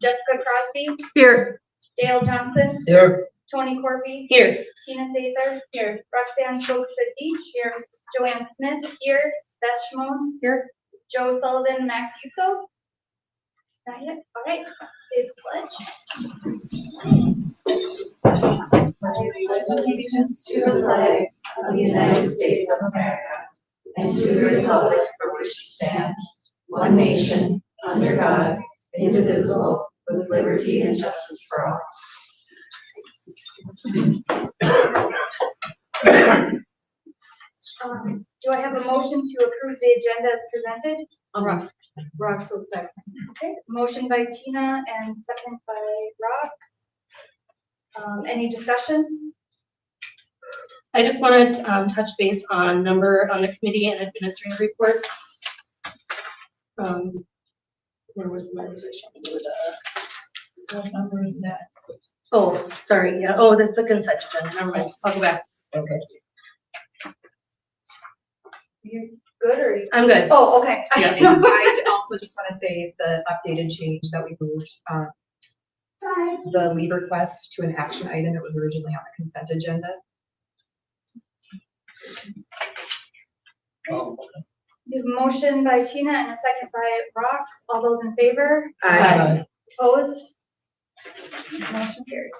Jessica Crosby, Here. Dale Johnson, Here. Tony Corby, Here. Tina Sather, here, Roxanne Stokes Deach, here, Joanne Smith, here, Beth Schmone, Here. Joe Sullivan, Max Uso. Not yet, all right, say the pledge. Allegiance to the flag of the United States of America and to the republic for which it stands, one nation, under God, indivisible, with liberty and justice for all. Do I have a motion to approve the agenda as presented? Rox will second. Okay, motion by Tina and second by Rox. Any discussion? I just want to touch base on the committee and administrative reports. Where was my position? What number is that? Oh, sorry. Yeah. Oh, that's the consent agenda. Never mind. I'll go back. Okay. You good or? You... I'm good. Oh, okay. Yeah. I also just want to say the updated change that we moved the leave request to an action item that was originally on the consent agenda. Oh, We have a motion by Tina and a second by Rox. All those in favor? Aye. Opposed? Motion carried.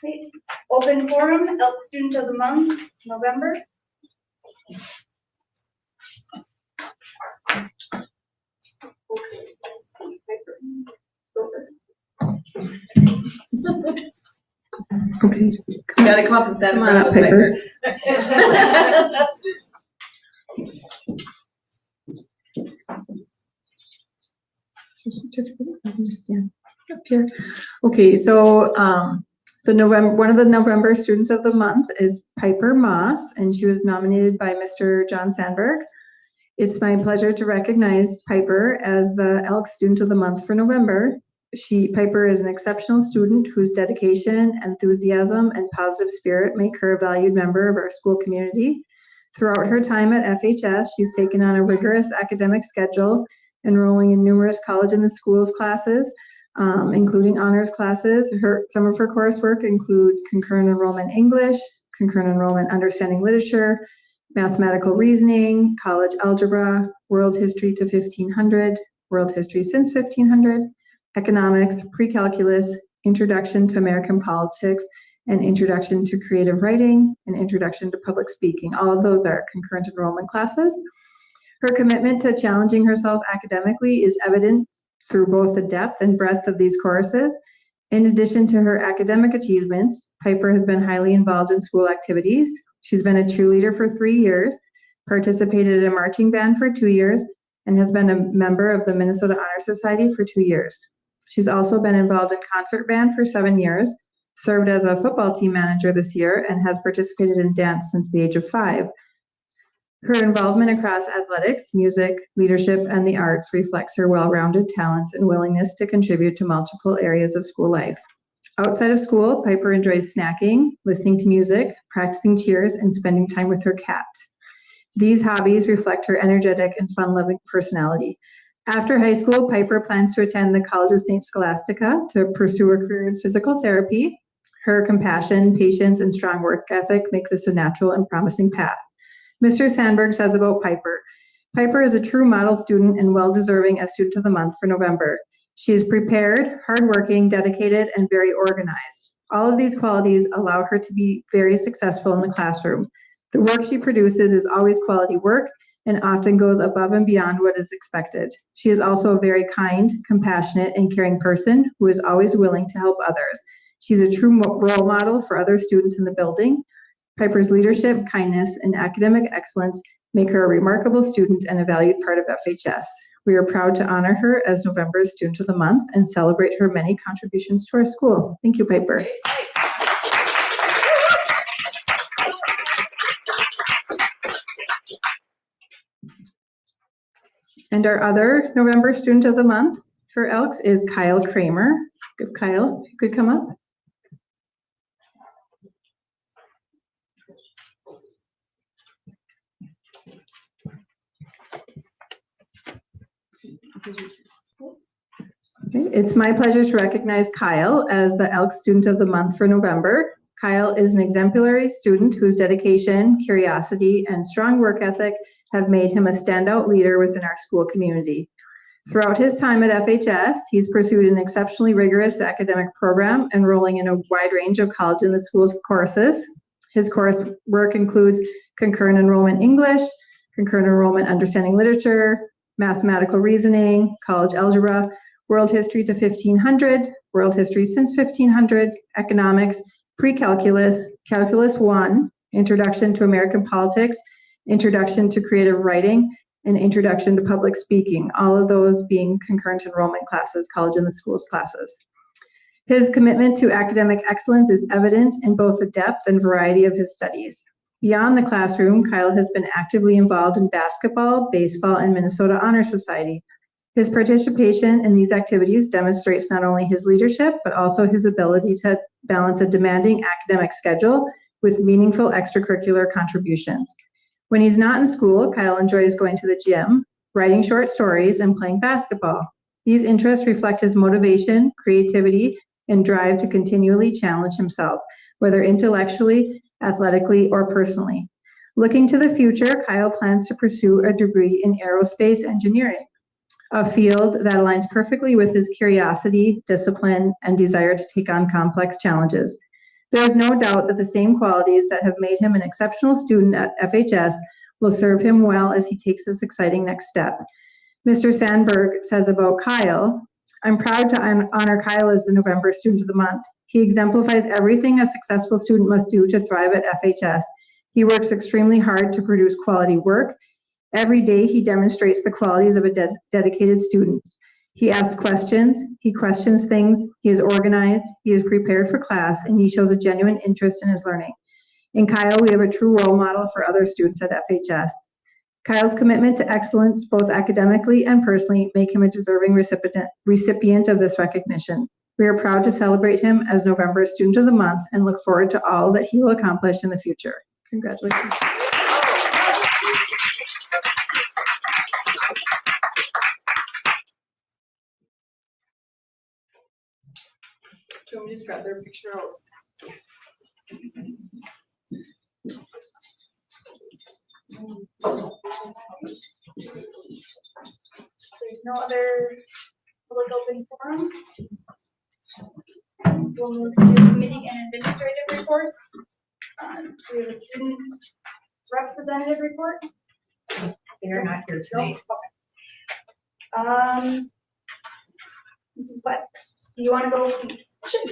Okay. Open forum, Elk Student of the Month, November. Go first. Okay. You gotta come up and stand Come on up, Piper. I can just stand up here. Okay, so one of the November Students of the Month is Piper Moss, and she was nominated by Mr. John Sandberg. It's my pleasure to recognize Piper as the Elk Student of the Month for November. Piper is an exceptional student whose dedication, enthusiasm, and positive spirit make her a valued member of our school community. Throughout her time at FHS, she's taken on a rigorous academic schedule, enrolling in numerous college in the schools classes, including honors classes. Some of her coursework include concurrent enrollment English, concurrent enrollment understanding literature, mathematical reasoning, college algebra, world history to 1500, world history since 1500, economics, pre-calculus, introduction to American politics, and introduction to creative writing, and introduction to public speaking. All of those are concurrent enrollment classes. Her commitment to challenging herself academically is evident through both the depth and breadth of these courses. In addition to her academic achievements, Piper has been highly involved in school activities. She's been a cheerleader for 3 years, participated in a marching band for 2 years, and has been a member of the Minnesota Honor Society for 2 years. She's also been involved in concert band for 7 years, served as a football team manager this year, and has participated in dance since the age of 5. Her involvement across athletics, music, leadership, and the arts reflects her well-rounded talents and willingness to contribute to multiple areas of school life. Outside of school, Piper enjoys snacking, listening to music, practicing cheers, and spending time with her cat. These hobbies reflect her energetic and fun-loving personality. After high school, Piper plans to attend the College of St. Scholastica to pursue a career in physical therapy. Her compassion, patience, and strong work ethic make this a natural and promising path. Mr. Sandberg says about Piper, Piper is a true model student and well-deserving as Student of the Month for November. She is prepared, hardworking, dedicated, and very organized. All of these qualities allow her to be very successful in the classroom. The work she produces is always quality work and often goes above and beyond what is expected. She is also a very kind, compassionate, and caring person who is always willing to help others. She's a true role model for other students in the building. Piper's leadership, kindness, and academic excellence make her a remarkable student and a valued part of FHS. We are proud to honor her as November's Student of the Month and celebrate her many contributions to our school. Thank you, Piper. And our other November Student of the Month for Elks is Kyle Kramer. If Kyle, if you could come up. Okay, it's my pleasure to recognize Kyle as the Elk Student of the Month for November. Kyle is an exemplary student whose dedication, curiosity, and strong work ethic have made him a standout leader within our school community. Throughout his time at FHS, he's pursued an exceptionally rigorous academic program, enrolling in a wide range of college in the school's courses. His course work includes concurrent enrollment English, concurrent enrollment understanding literature, mathematical reasoning, college algebra, world history to 1500, world history since 1500, economics, pre-calculus, calculus 1, introduction to American politics, introduction to creative writing, and introduction to public speaking, all of those being concurrent enrollment classes, college in the schools classes. His commitment to academic excellence is evident in both the depth and variety of his studies. Beyond the classroom, Kyle has been actively involved in basketball, baseball, and Minnesota Honor Society. His participation in these activities demonstrates not only his leadership, but also his ability to balance a demanding academic schedule with meaningful extracurricular contributions. When he's not in school, Kyle enjoys going to the gym, writing short stories, and playing basketball. These interests reflect his motivation, creativity, and drive to continually challenge himself, whether intellectually, athletically, or personally. Looking to the future, Kyle plans to pursue a degree in aerospace engineering, a field that aligns perfectly with his curiosity, discipline, and desire to take on complex challenges. There is no doubt that the same qualities that have made him an exceptional student at FHS will serve him well as he takes this exciting next step. Mr. Sandberg says about Kyle, "I'm proud to honor Kyle as the November Student of the Month. He exemplifies everything a successful student must do to thrive at FHS. He works extremely hard to produce quality work. Every day he demonstrates the qualities of a dedicated student. He asks questions, he questions things, he is organized, he is prepared for class, and he shows a genuine interest in his learning. In Kyle, we have a true role model for other students at FHS. Kyle's commitment to excellence, both academically and personally, make him a deserving recipient of this recognition. We are proud to celebrate him as November Student of the Month and look forward to all that he will accomplish in the future." Congratulations. Can we just grab their picture out? There's no other public open forum. We'll move to committee and administrative reports. We have a student representative report. They're not here tonight. Mrs. West, do you want to go please? Sure.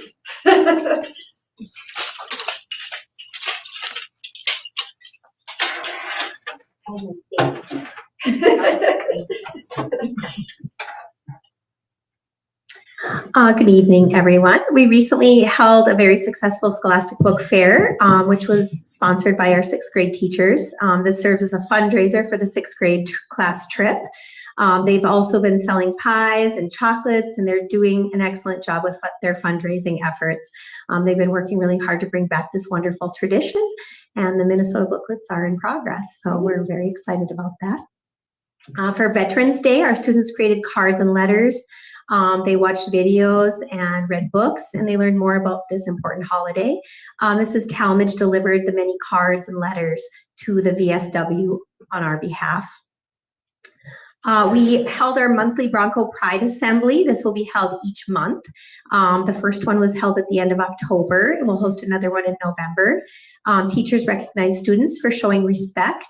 Good evening, everyone. We recently held a very successful Scholastic Book Fair, which was sponsored by our sixth grade teachers. This serves as a fundraiser for the sixth grade class trip. They've also been selling pies and chocolates, and they're doing an excellent job with their fundraising efforts. They've been working really hard to bring back this wonderful tradition, and the Minnesota booklets are in progress, so we're very excited about that. For Veterans Day, our students created cards and letters. They watched videos and read books, and they learned more about this important holiday. Mrs. Talmadge delivered the many cards and letters to the VFW on our behalf. We held our monthly Bronco Pride Assembly. This will be held each month. The first one was held at the end of October, and we'll host another one in November. Teachers recognized students for showing respect,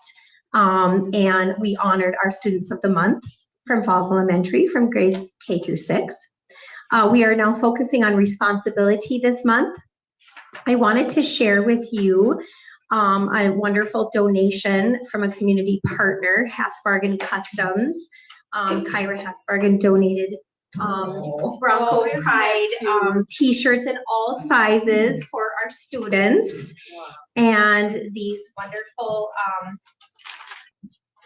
and we honored our Students of the Month from Falls Elementary from grades K through 6. We are now focusing on responsibility this month. I wanted to share with you a wonderful donation from a community partner, Hasbargen Customs. Kyra Hasbargen donated Bronco Pride t-shirts in all sizes for our students, and these wonderful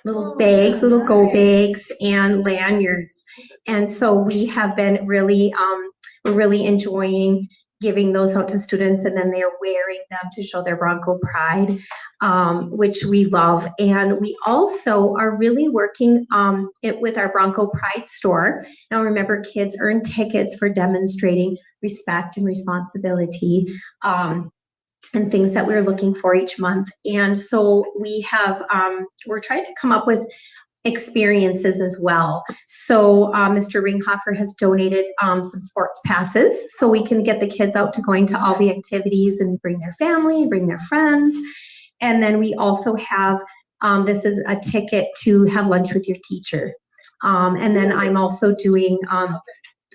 little bags, little go bags and lanyards. And so we have been really, we're really enjoying giving those out to students, and then they're wearing them to show their Bronco pride, which we love. And we also are really working with our Bronco Pride store. Now remember, kids earn tickets for demonstrating respect and responsibility, and things that we're looking for each month. And so we have, we're trying to come up with experiences as well. So Mr. Ringhofer has donated some sports passes so we can get the kids out to going to all the activities and bring their family, bring their friends. And then we also have, this is a ticket to have lunch with your teacher. And then I'm also doing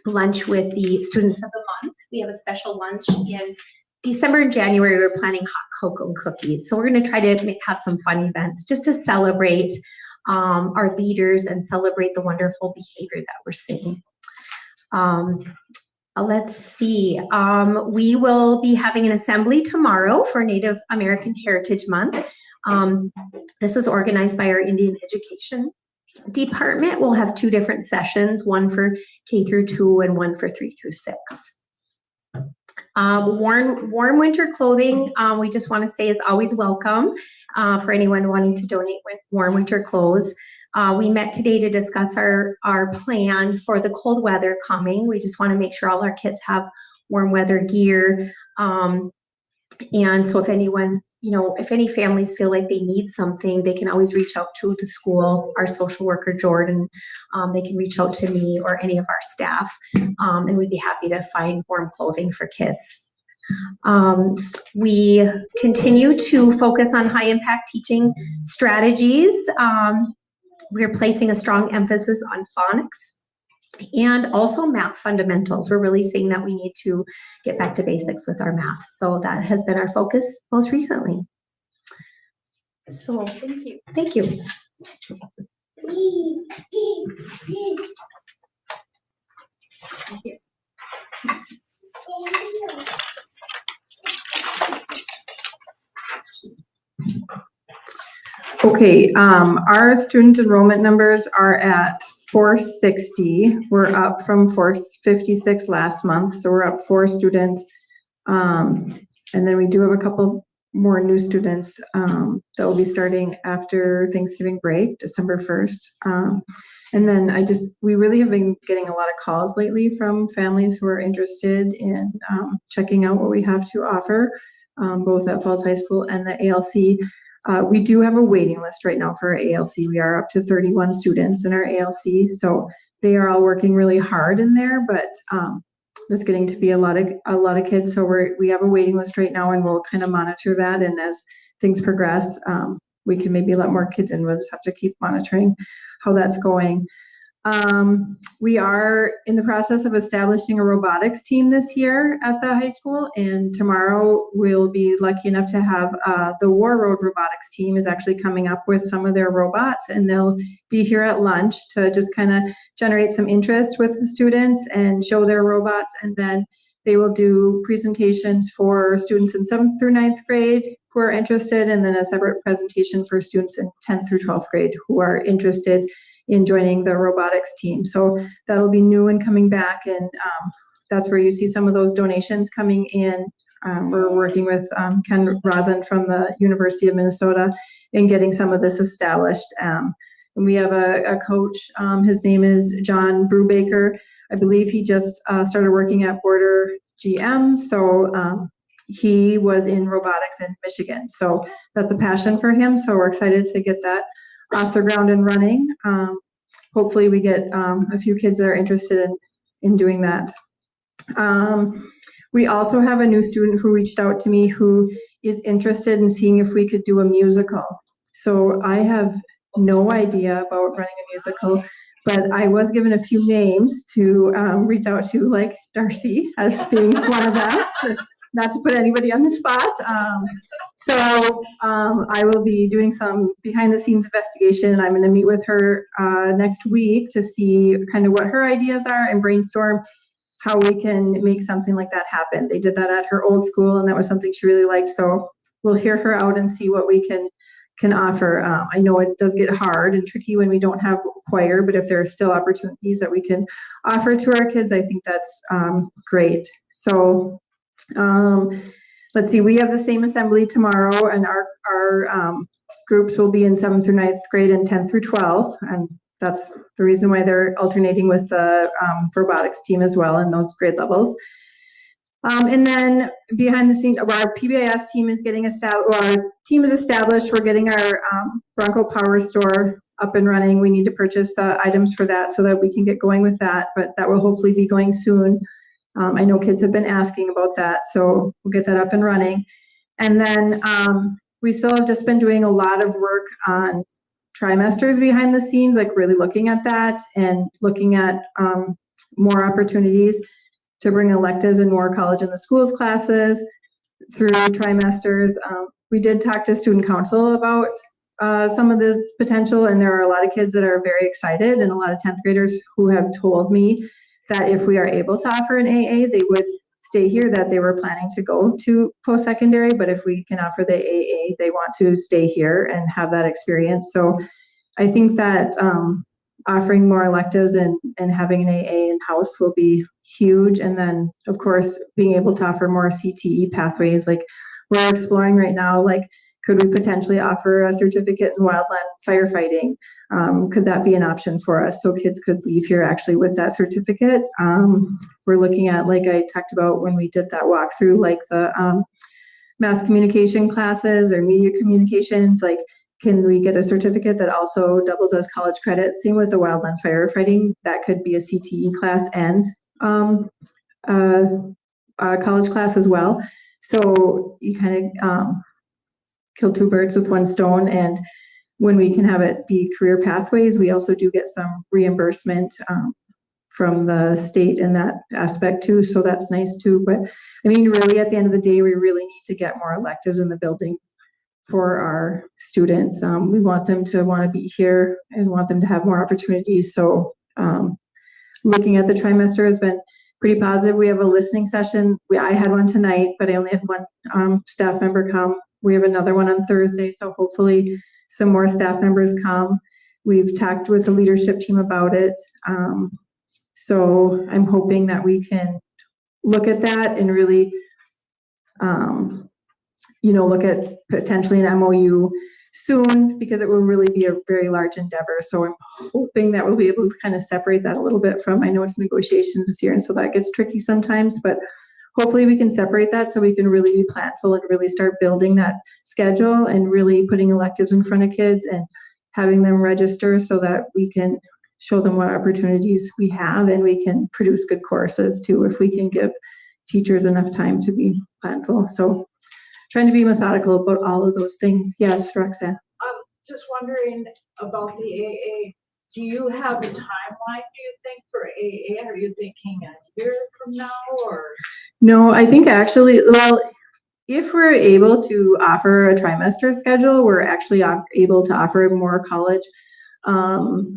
lunch with the students of the month. We have a special lunch in December and January. We're planning hot cocoa and cookies. So we're going to try to have some fun events just to celebrate our leaders and celebrate the wonderful behavior that we're seeing. Let's see. We will be having an assembly tomorrow for Native American Heritage Month. This was organized by our Indian Education Department. We'll have 2 different sessions, one for K through 2 and one for 3 through 6. Warm winter clothing, we just want to say is always welcome for anyone wanting to donate warm winter clothes. We met today to discuss our plan for the cold weather coming. We just want to make sure all our kids have warm weather gear. And so if anyone, if any families feel like they need something, they can always reach out to the school, our social worker, Jordan. They can reach out to me or any of our staff, and we'd be happy to find warm clothing for kids. We continue to focus on high impact teaching strategies. We're placing a strong emphasis on phonics and also math fundamentals. We're really seeing that we need to get back to basics with our math. So that has been our focus most recently. So thank you. Thank you. Okay, our student enrollment numbers are at 460. We're up from 456 last month, so we're up 4 students. And then we do have a couple more new students that will be starting after Thanksgiving break, December 1st. And then we really have been getting a lot of calls lately from families who are interested in checking out what we have to offer, both at Falls High School and the ALC. We do have a waiting list right now for our ALC. We are up to 31 students in our ALC, so they are all working really hard in there, but it's getting to be a lot of kids. So we have a waiting list right now, and we'll kind of monitor that. And as things progress, we can maybe let more kids in. We'll just have to keep monitoring how that's going. We are in the process of establishing a robotics team this year at the high school, and tomorrow we'll be lucky enough to have the War Road robotics team is actually coming up with some of their robots, and they'll be here at lunch to just kind of generate some interest with the students and show their robots, and then they will do presentations for students in 7th through 9th grade who are interested, and then a separate presentation for students in 10th through 12th grade who are interested in joining the robotics team. So that'll be new and coming back, and that's where you see some of those donations coming in. We're working with Ken Rosen from the University of Minnesota in getting some of this established. And we have a coach, his name is John Brubaker. I believe he just started working at Border GM, so he was in robotics in Michigan. So that's a passion for him, so we're excited to get that off the ground and running. Hopefully we get a few kids that are interested in doing that. We also have a new student who reached out to me who is interested in seeing if we could do a musical. So I have no idea about running a musical, but I was given a few names to reach out to, like Darcy as being one of them. Not to put anybody on the spot. So I will be doing some behind the scenes investigation. I'm going to meet with her next week to see kind of what her ideas are and brainstorm how we can make something like that happen. They did that at her old school, and that was something she really liked. So we'll hear her out and see what we can offer. I know it does get hard and tricky when we don't have choir, but if there are still opportunities that we can offer to our kids, I think that's great. So Let's see, we have the same assembly tomorrow, and our groups will be in 7th through 9th grade and 10th through 12th, and that's the reason why they're alternating with the robotics team as well in those grade levels. And then behind the scenes, our PBIS team is getting established. Our team is established. We're getting our Bronco Power Store up and running. We need to purchase the items for that so that we can get going with that, but that will hopefully be going soon. I know kids have been asking about that, so we'll get that up and running. And then we still have just been doing a lot of work on trimesters behind the scenes, like really looking at that and looking at more opportunities to bring electives and more college in the schools classes through trimesters. We did talk to student council about some of this potential, and there are a lot of kids that are very excited, and a lot of 10th graders who have told me that if we are able to offer an AA, they would stay here, that they were planning to go to post-secondary, but if we can offer the AA, they want to stay here and have that experience. So I think that offering more electives and having an AA in-house will be huge. And then, of course, being able to offer more CTE pathways, like we're exploring right now, like could we potentially offer a certificate in wildland firefighting? Could that be an option for us? So kids could leave here actually with that certificate. We're looking at, like I talked about when we did that walkthrough, like the mass communication classes or media communications, like can we get a certificate that also doubles as college credit? Same with the wildland firefighting, that could be a CTE class and a college class as well. So you kind of kill two birds with one stone. And when we can have it be career pathways, we also do get some reimbursement from the state in that aspect too. So that's nice too. But I mean, really at the end of the day, we really need to get more electives in the building for our students. We want them to want to be here and want them to have more opportunities. So looking at the trimester has been pretty positive. We have a listening session. I had one tonight, but I only had one staff member come. We have another one on Thursday, so hopefully some more staff members come. We've talked with the leadership team about it. So I'm hoping that we can look at that and really, look at potentially an MOU soon, because it will really be a very large endeavor. So I'm hoping that we'll be able to kind of separate that a little bit from, I know it's negotiations this year, and so that gets tricky sometimes, but hopefully we can separate that so we can really be planful and really start building that schedule and really putting electives in front of kids and having them register so that we can show them what opportunities we have, and we can produce good courses too if we can give teachers enough time to be planful. So trying to be methodical about all of those things. Yes, Roxanne. Just wondering about the AA. Do you have a timeline, do you think, for AA? Are you thinking a year from now, or? No, I think actually, well, if we're able to offer a trimester schedule, we're actually able to offer more college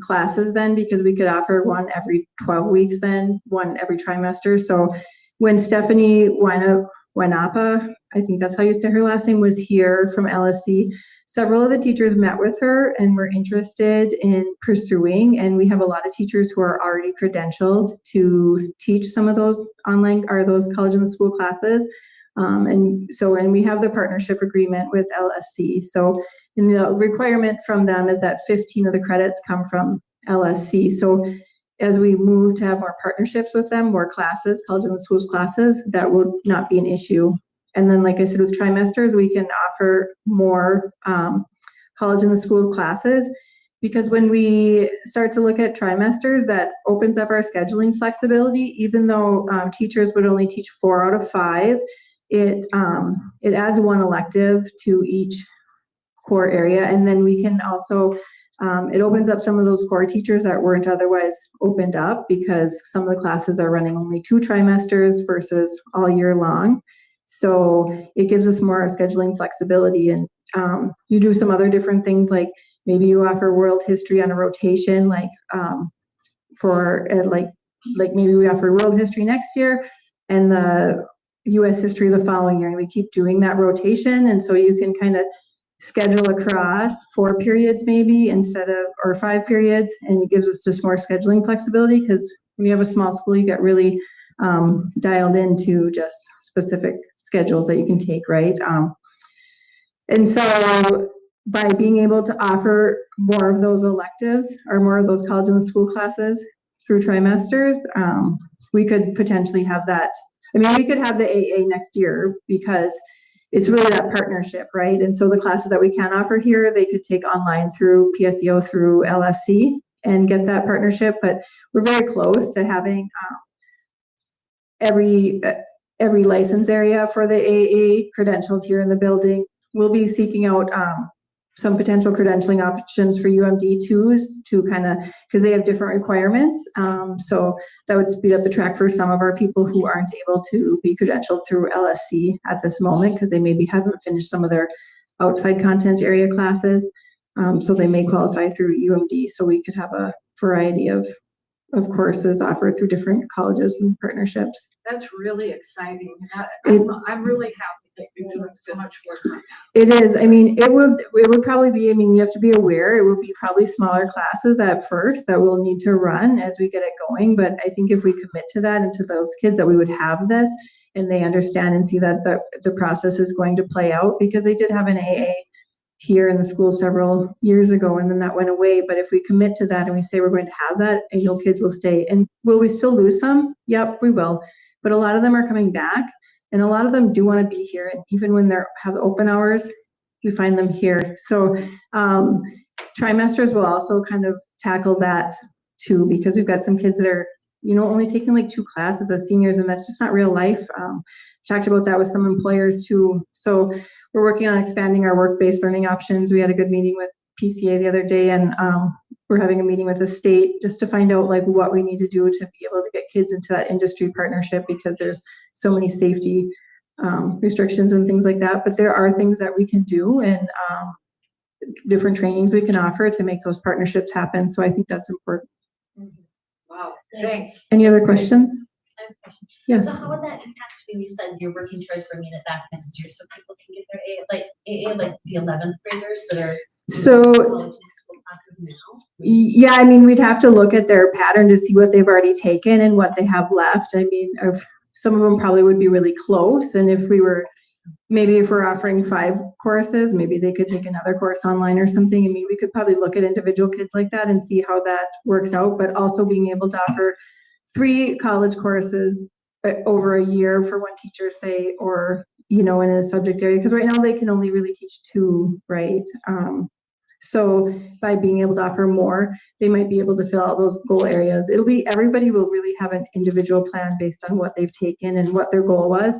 classes then, because we could offer one every 12 weeks then, one every trimester. So when Stephanie Wanapa, I think that's how you say her last name, was here from LSC, several of the teachers met with her and were interested in pursuing, and we have a lot of teachers who are already credentialed to teach some of those online or those college in the school classes. And we have the partnership agreement with LSC. So the requirement from them is that 15 of the credits come from LSC. So as we move to have more partnerships with them, more classes, college in the schools classes, that will not be an issue. And then, like I said, with trimesters, we can offer more college in the schools classes, because when we start to look at trimesters, that opens up our scheduling flexibility. Even though teachers would only teach 4 out of 5, it adds one elective to each core area. And then we can also, it opens up some of those core teachers that weren't otherwise opened up, because some of the classes are running only 2 trimesters versus all year long. So it gives us more scheduling flexibility. And you do some other different things, like maybe you offer world history on a rotation, like maybe we offer world history next year and the US history the following year, and we keep doing that rotation. And so you can kind of schedule across 4 periods maybe or 5 periods, and it gives us just more scheduling flexibility, because when you have a small school, you get really dialed into just specific schedules that you can take, right? And so by being able to offer more of those electives or more of those college and school classes through trimesters, we could potentially have that. I mean, we could have the AA next year because it's really that partnership, right? And so the classes that we can offer here, they could take online through PSEO, through LSC and get that partnership. But we're very close to having every license area for the AA credentialed here in the building. We'll be seeking out some potential credentialing options for UMD2s to kind of, because they have different requirements. So that would speed up the track for some of our people who aren't able to be credentialed through LSC at this moment, because they maybe haven't finished some of their outside content area classes. So they may qualify through UMD. So we could have a variety of courses offered through different colleges and partnerships. That's really exciting. It- I'm really happy that you're doing so much work on that. It is. I mean, it would probably be, I mean, you have to be aware, it will be probably smaller classes at first that we'll need to run as we get it going. But I think if we commit to that and to those kids that we would have this and they understand and see that the process is going to play out, because they did have an AA here in the school several years ago and then that went away. But if we commit to that and we say we're going to have that, and kids will stay. And will we still lose some? Yep, we will. But a lot of them are coming back. And a lot of them do want to be here. And even when they have open hours, we find them here. So trimesters will also kind of tackle that too, because we've got some kids that are, only taking like 2 classes as seniors, and that's just not real life. Talked about that with some employers too. So we're working on expanding our work-based learning options. We had a good meeting with PCA the other day, and we're having a meeting with the state just to find out like what we need to do to be able to get kids into that industry partnership, because there's so many safety restrictions and things like that. But there are things that we can do and different trainings we can offer to make those partnerships happen. So I think that's important. Wow, thanks. Any other questions? I have a question. Yes. So how would that impact when you said you're working towards bringing it back next year so people can get their AA, like the 11th graders that are So in college and school classes now? yeah, I mean, we'd have to look at their pattern to see what they've already taken and what they have left. I mean, some of them probably would be really close. And if we're offering 5 courses, maybe they could take another course online or something. I mean, we could probably look at individual kids like that and see how that works out, but also being able to offer 3 college courses over a year for one teacher, say, or, in a subject area, because right now they can only really teach 2, right? So by being able to offer more, they might be able to fill out those goal areas. Everybody will really have an individual plan based on what they've taken and what their goal was.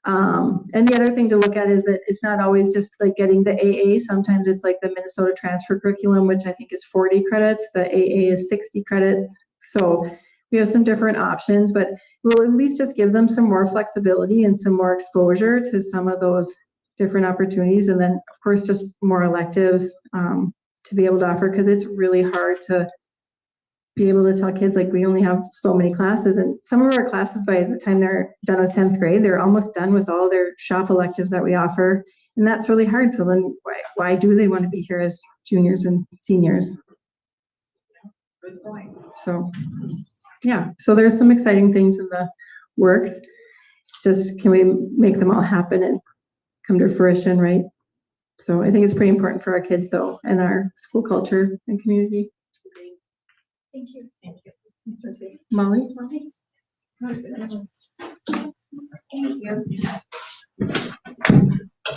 And the other thing to look at is that it's not always just like getting the AA. Sometimes it's like the Minnesota transfer curriculum, which I think is 40 credits. The AA is 60 credits. So we have some different options, but we'll at least just give them some more flexibility and some more exposure to some of those different opportunities. And then of course, just more electives to be able to offer, because it's really hard to be able to tell kids like we only have so many classes, and some of our classes by the time they're done with 10th grade, they're almost done with all their shop electives that we offer. And that's really hard. So then why do they want to be here as juniors and seniors? Good point. So yeah, so there's some exciting things in the works. It's just, can we make them all happen and come to fruition, right? So I think it's pretty important for our kids though, and our school culture and community. Thank you. Thank you. Molly? Thank you.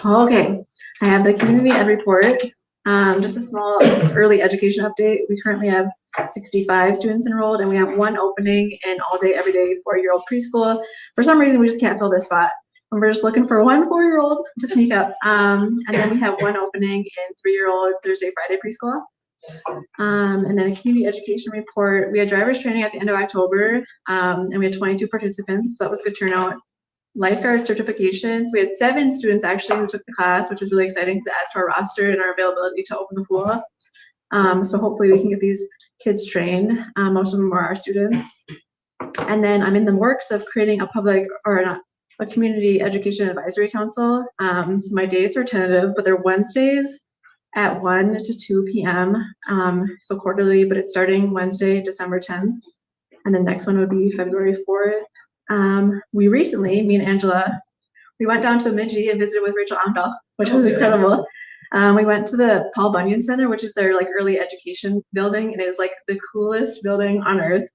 Okay, I have the community ed report. Just a small early education update. We currently have 65 students enrolled, and we have 1 opening in all day, every day 4-year-old preschool. For some reason, we just can't fill this spot. And we're just looking for 1 4-year-old to sneak up. And then we have 1 opening in 3-year-old Thursday, Friday preschool. And then a community education report. We had driver's training at the end of October, and we had 22 participants. So that was a good turnout. Lifeguard certifications. We had 7 students actually who took the class, which was really exciting because it adds to our roster and our availability to open the pool. So hopefully we can get these kids trained. Most of them are our students. And then I'm in the works of creating a community education advisory council. So my dates are tentative, but they're Wednesdays at 1 to 2 p.m. So quarterly, but it's starting Wednesday, December 10th. And the next one would be February 4th. We recently, me and Angela, we went down to Bemidji and visited with Rachel Amdahl, which was incredible. We went to the Paul Bunyan Center, which is their like early education building, and it is like the coolest building on earth.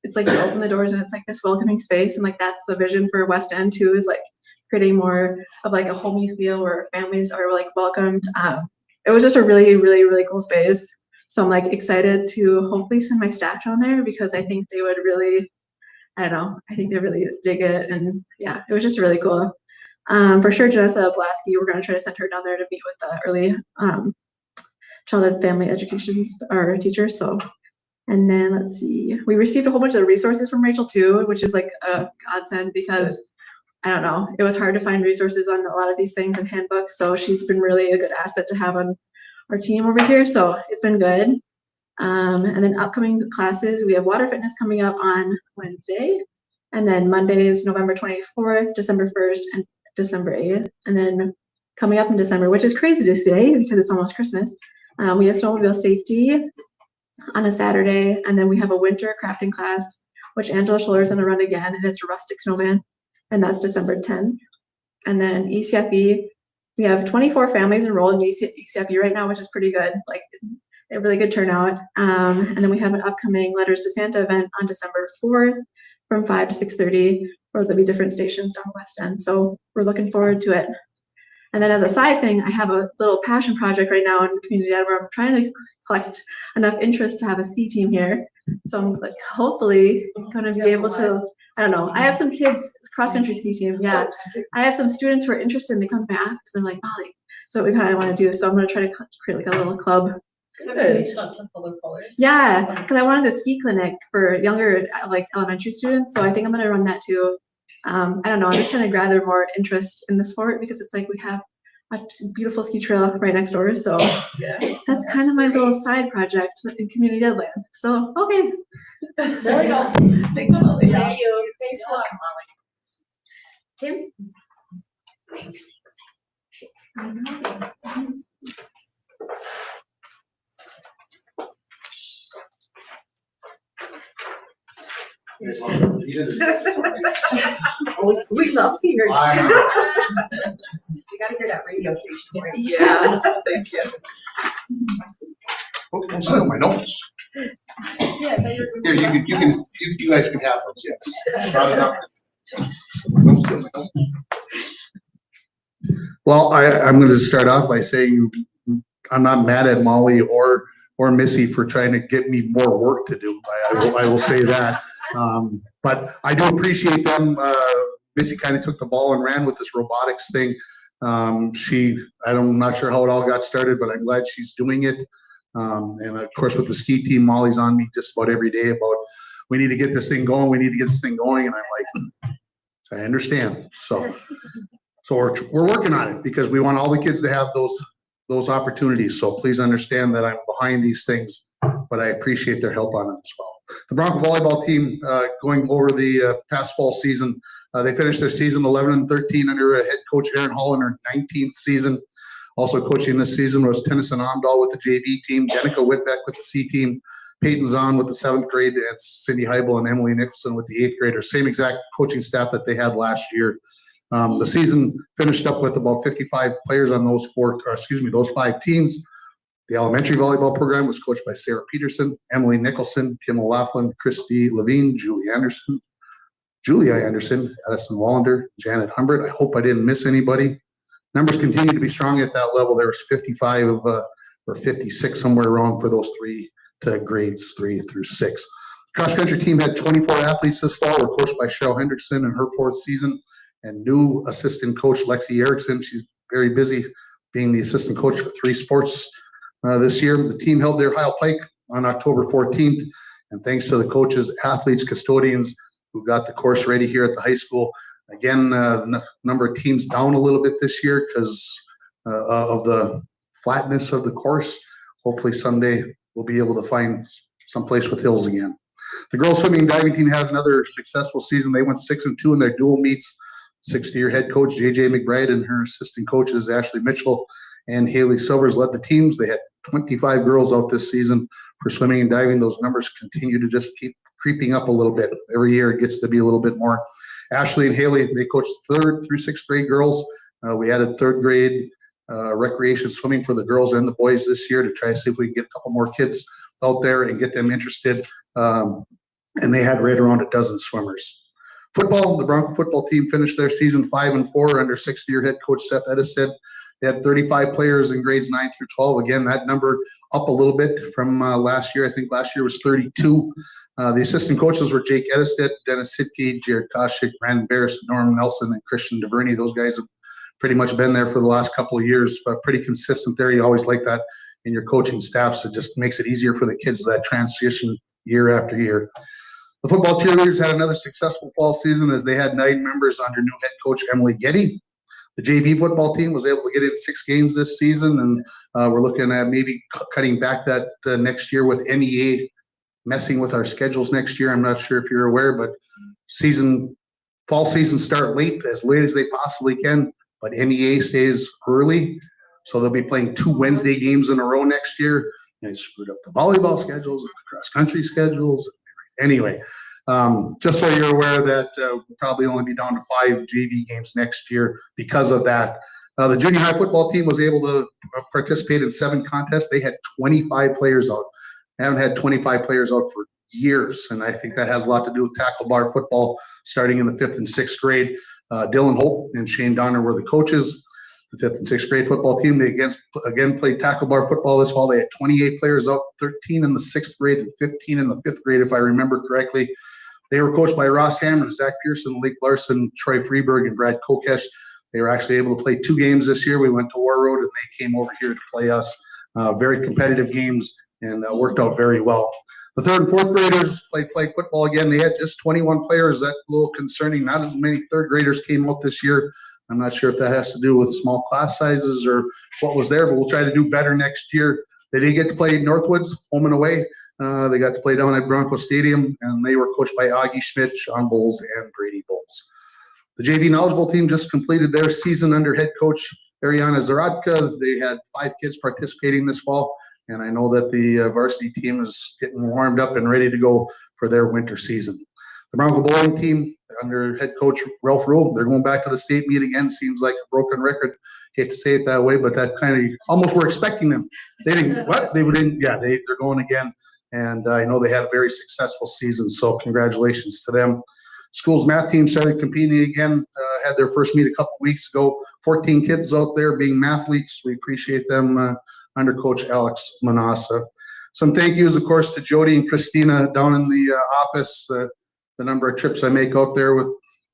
It's like you open the doors and it's like this welcoming space, and like that's the vision for West End too, is like creating more of like a homey feel where families are like welcomed. It was just a really, really, really cool space. So I'm like excited to hopefully send my staff down there because I think they would really, I don't know, I think they really dig it. And yeah, it was just really cool. For sure, Janessa Blasky, we're going to try to send her down there to meet with the early childhood family education or teachers. So, and then let's see, we received a whole bunch of resources from Rachel too, which is like a godsend because I don't know, it was hard to find resources on a lot of these things in handbooks. So she's been really a good asset to have on our team over here. So it's been good. And then upcoming classes, we have water fitness coming up on Wednesday. And then Mondays, November 24th, December 1st, and December 8th. And then coming up in December, which is crazy to say because it's almost Christmas, we have snowmobile safety on a Saturday. And then we have a winter crafting class, which Angela Schiller is going to run again. And it's a rustic snowman. And that's December 10th. And then ECFE, we have 24 families enrolled in ECFE right now, which is pretty good. Like it's a really good turnout. And then we have an upcoming Letters to Santa event on December 4th from 5 to 6:30, where there'll be different stations down West End. So we're looking forward to it. And then as a side thing, I have a little passion project right now in Community Ed where I'm trying to collect enough interest to have a ski team here. So I'm like hopefully going to be able to, I don't know, I have some kids, cross country ski team, yeah. I have some students who are interested and they come back because they're like, Molly, so what we kind of want to do. So I'm going to try to create like a little club. Reached out to Polar Polars. Yeah, because I wanted a ski clinic for younger like elementary students. So I think I'm going to run that too. I don't know, I'm just trying to gather more interest in the sport because it's like we have a beautiful ski trail right next door. So that's kind of my little side project in Community Ed land. So, okay. There we go. Thanks, Molly. Thank you. Thanks a lot, Molly. Tim? We love to hear. I You gotta hear that radio station. Right? Yeah, thank you. Oh, don't steal my notes. Yeah. Here, you guys can have those, yes. Not enough. Don't steal my notes. Well, I'm going to start off by saying I'm not mad at Molly or Missy for trying to get me more work to do. I will say that. But I do appreciate them. Missy kind of took the ball and ran with this robotics thing. I'm not sure how it all got started, but I'm glad she's doing it. And of course, with the ski team, Molly's on me just about every day about, we need to get this thing going. And I'm like, I understand. So we're working on it because we want all the kids to have those opportunities. So please understand that I'm behind these things, but I appreciate their help on it as well. The Bronco volleyball team, going over the past fall season, they finished their season 11-13 under head coach Erin Hall in her 19th season. Also coaching this season was Tennyson Amdahl with the JV team, Jenica Whitbeck with the C team, Peyton Zahn with the 7th grade, and Cindy Heibel and Emily Nicholson with the 8th graders. Same exact coaching staff that they had last year. The season finished up with about 55 players on those 5 teams. The elementary volleyball program was coached by Sarah Peterson, Emily Nicholson, Kim O'Laughlin, Christy Levine, Julia Anderson, Addison Wallander, Janet Humbert. I hope I didn't miss anybody. Numbers continue to be strong at that level. There was 55 or 56 somewhere around for those 3 to grades 3 through 6. Cross country team had 24 athletes this fall. Were coached by Cheryl Hendrickson in her 4th season, and new assistant coach Lexi Erickson. She's very busy being the assistant coach for 3 sports this year. The team held their Heil Pike on October 14th, and thanks to the coaches, athletes, custodians who got the course ready here at the high school. Again, the number of teams down a little bit this year because of the flatness of the course. Hopefully someday we'll be able to find some place with hills again. The girls swimming and diving team had another successful season. They went 6-2 in their dual meets. 6th-year head coach JJ McBride and her assistant coaches Ashley Mitchell and Haley Silvers led the teams. They had 25 girls out this season for swimming and diving. Those numbers continue to just keep creeping up a little bit. Every year it gets to be a little bit more. Ashley and Haley, they coached 3rd through 6th grade girls. We added 3rd grade recreation swimming for the girls and the boys this year to try to see if we can get a couple more kids out there and get them interested. And they had right around a dozen swimmers. Football, the Bronco football team finished their season 5-4 under 6th-year head coach Seth Edisted. They had 35 players in grades 9 through 12. Again, that number up a little bit from last year. I think last year was 32. The assistant coaches were Jake Edisted, Dennis Sitke, Jared Koshik, Brandon Barris, Norman Nelson, and Christian DeVerney. Those guys have pretty much been there for the last couple of years, but pretty consistent there. You always like that in your coaching staff, so it just makes it easier for the kids that transition year after year. The football cheerleaders had another successful fall season as they had 9 members under new head coach Emily Getty. The JV football team was able to get in 6 games this season, and we're looking at maybe cutting back that next year with NEA messing with our schedules next year. I'm not sure if you're aware, but fall season start late as they possibly can, but NEA stays early. So they'll be playing 2 Wednesday games in a row next year, and it screwed up the volleyball schedules and the cross-country schedules. Anyway, just so you're aware that we'll probably only be down to 5 JV games next year because of that. The junior high football team was able to participate in 7 contests. They had 25 players out. They haven't had 25 players out for years, and I think that has a lot to do with tackle bar football starting in the 5th and 6th grade. Dylan Holt and Shane Donner were the coaches. The 5th and 6th grade football team, they again played tackle bar football this fall. They had 28 players out, 13 in the 6th grade and 15 in the 5th grade, if I remember correctly. They were coached by Ross Hammer, Zach Pearson, Lake Larson, Troy Freeberg, and Brad Kokesh. They were actually able to play 2 games this year. We went to War Road, and they came over here to play us. Very competitive games, and worked out very well. The 3rd and 4th graders played flag football again. They had just 21 players. That's a little concerning. Not as many 3rd graders came out this year. I'm not sure if that has to do with small class sizes or what was there, but we'll try to do better next year. They did get to play Northwoods home and away. They got to play down at Bronco Stadium, and they were coached by Augie Schmidt, Sean Bowles, and Brady Bowles. The JV knowledgeable team just completed their season under head coach Ariana Zaradka. They had 5 kids participating this fall, and I know that the varsity team is getting warmed up and ready to go for their winter season. The Bronco bowling team under head coach Ralph Rule, they're going back to the state meet again. Seems like a broken record. Hate to say it that way, but that kind of almost we're expecting them. They didn't. What they didn't? Yeah, they're going again, and I know they had a very successful season. So congratulations to them. School's math team started competing again. Had their first meet a couple weeks ago. 14 kids out there being mathletes. We appreciate them under Coach Alex Manassa. Some thank yous, of course, to Jody and Christina down in the office. The number of trips I make out there with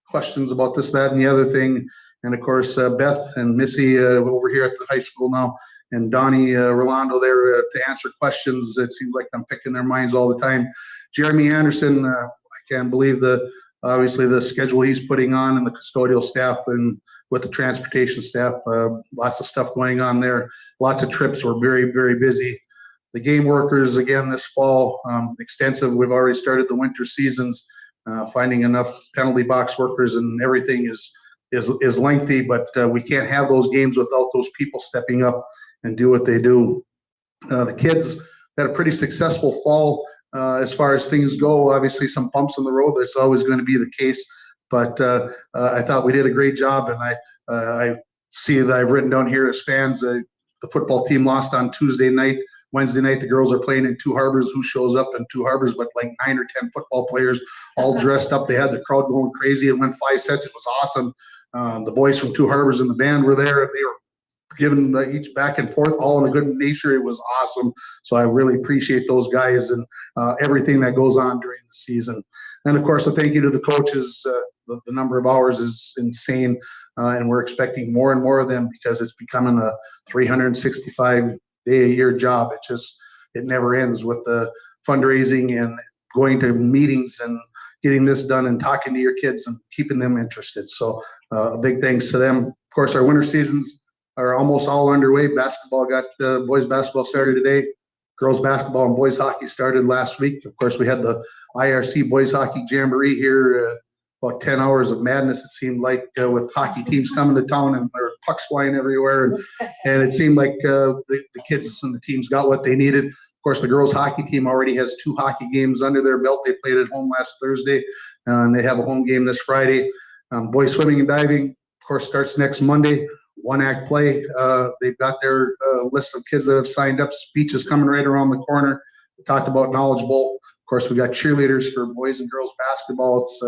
questions about this, that, and the other thing. And of course, Beth and Missy over here at the high school now, and Donnie Rolando there to answer questions. It seems like I'm picking their minds all the time. Jeremy Anderson, I can't believe obviously the schedule he's putting on, and the custodial staff and with the transportation staff. Lots of stuff going on there. Lots of trips. We're very, very busy. The game workers, again, this fall, extensive. We've already started the winter seasons. Finding enough penalty box workers and everything is lengthy, but we can't have those games without those people stepping up and do what they do. The kids had a pretty successful fall as far as things go. Obviously, some bumps in the road. That's always going to be the case, but I thought we did a great job, and I see that I've written down here as fans. The football team lost on Tuesday night. Wednesday night, the girls are playing in Two Harbors. Who shows up in Two Harbors but like 9 or 10 football players all dressed up. They had the crowd going crazy. It went 5 sets. It was awesome. The boys from Two Harbors and the band were there. They were giving each back and forth, all in a good nature. It was awesome. So I really appreciate those guys and everything that goes on during the season. And of course, a thank you to the coaches. The number of hours is insane, and we're expecting more and more of them because it's becoming a 365-day-a-year job. It never ends with the fundraising and going to meetings and getting this done and talking to your kids and keeping them interested. So a big thanks to them. Of course, our winter seasons are almost all underway. Basketball boys basketball started today. Girls basketball and boys hockey started last week. Of course, we had the IRC boys hockey jamboree here. About 10 hours of madness, it seemed like, with hockey teams coming to town and there were pucks flying everywhere. And it seemed like the kids and the teams got what they needed. Of course, the girls hockey team already has 2 hockey games under their belt. They played at home last Thursday, and they have a home game this Friday. Boys swimming and diving, of course, starts next Monday. One act play. They've got their list of kids that have signed up. Speech is coming right around the corner. We talked about Knowledge Bowl. Of course, we got cheerleaders for boys and girls basketball. It's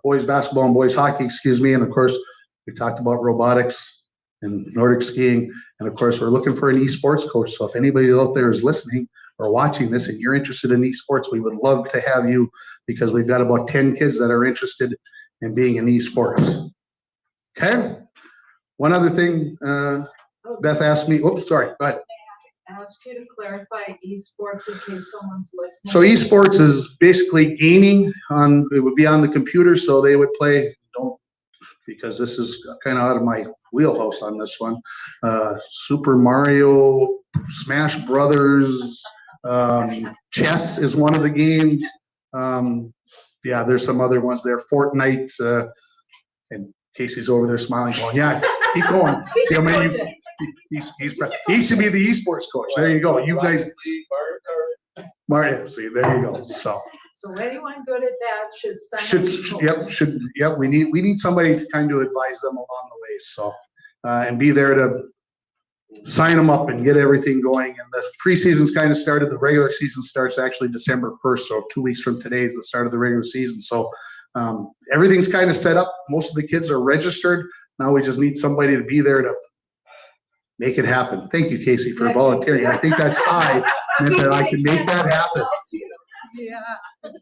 boys basketball and boys hockey, excuse me. And of course, we talked about robotics and Nordic skiing. And of course, we're looking for an esports coach. So if anybody out there is listening or watching this and you're interested in esports, we would love to have you, because we've got about 10 kids that are interested in being in esports. Okay. One other thing, Beth asked me, oops, sorry, go ahead. Ask you to clarify esports in case someone's listening. So esports is basically gaming on, it would be on the computer, so they would play, because this is kind of out of my wheelhouse on this one. Super Mario, Smash Brothers, chess is one of the games. Yeah, there's some other ones there. Fortnite, and Casey's over there smiling, going, yeah, keep going. See how many he used to be the esports coach. There you go. You guys, Mario, see, there you go. So anyone good at that should sign up. We need somebody to kind of advise them along the way. So, and be there to sign them up and get everything going. And the preseason's kind of started. The regular season starts actually December 1st. So 2 weeks from today is the start of the regular season. So everything's kind of set up. Most of the kids are registered. Now we just need somebody to be there to make it happen. Thank you, Casey, for volunteering. I think that sigh meant that I could make that happen. Yeah. And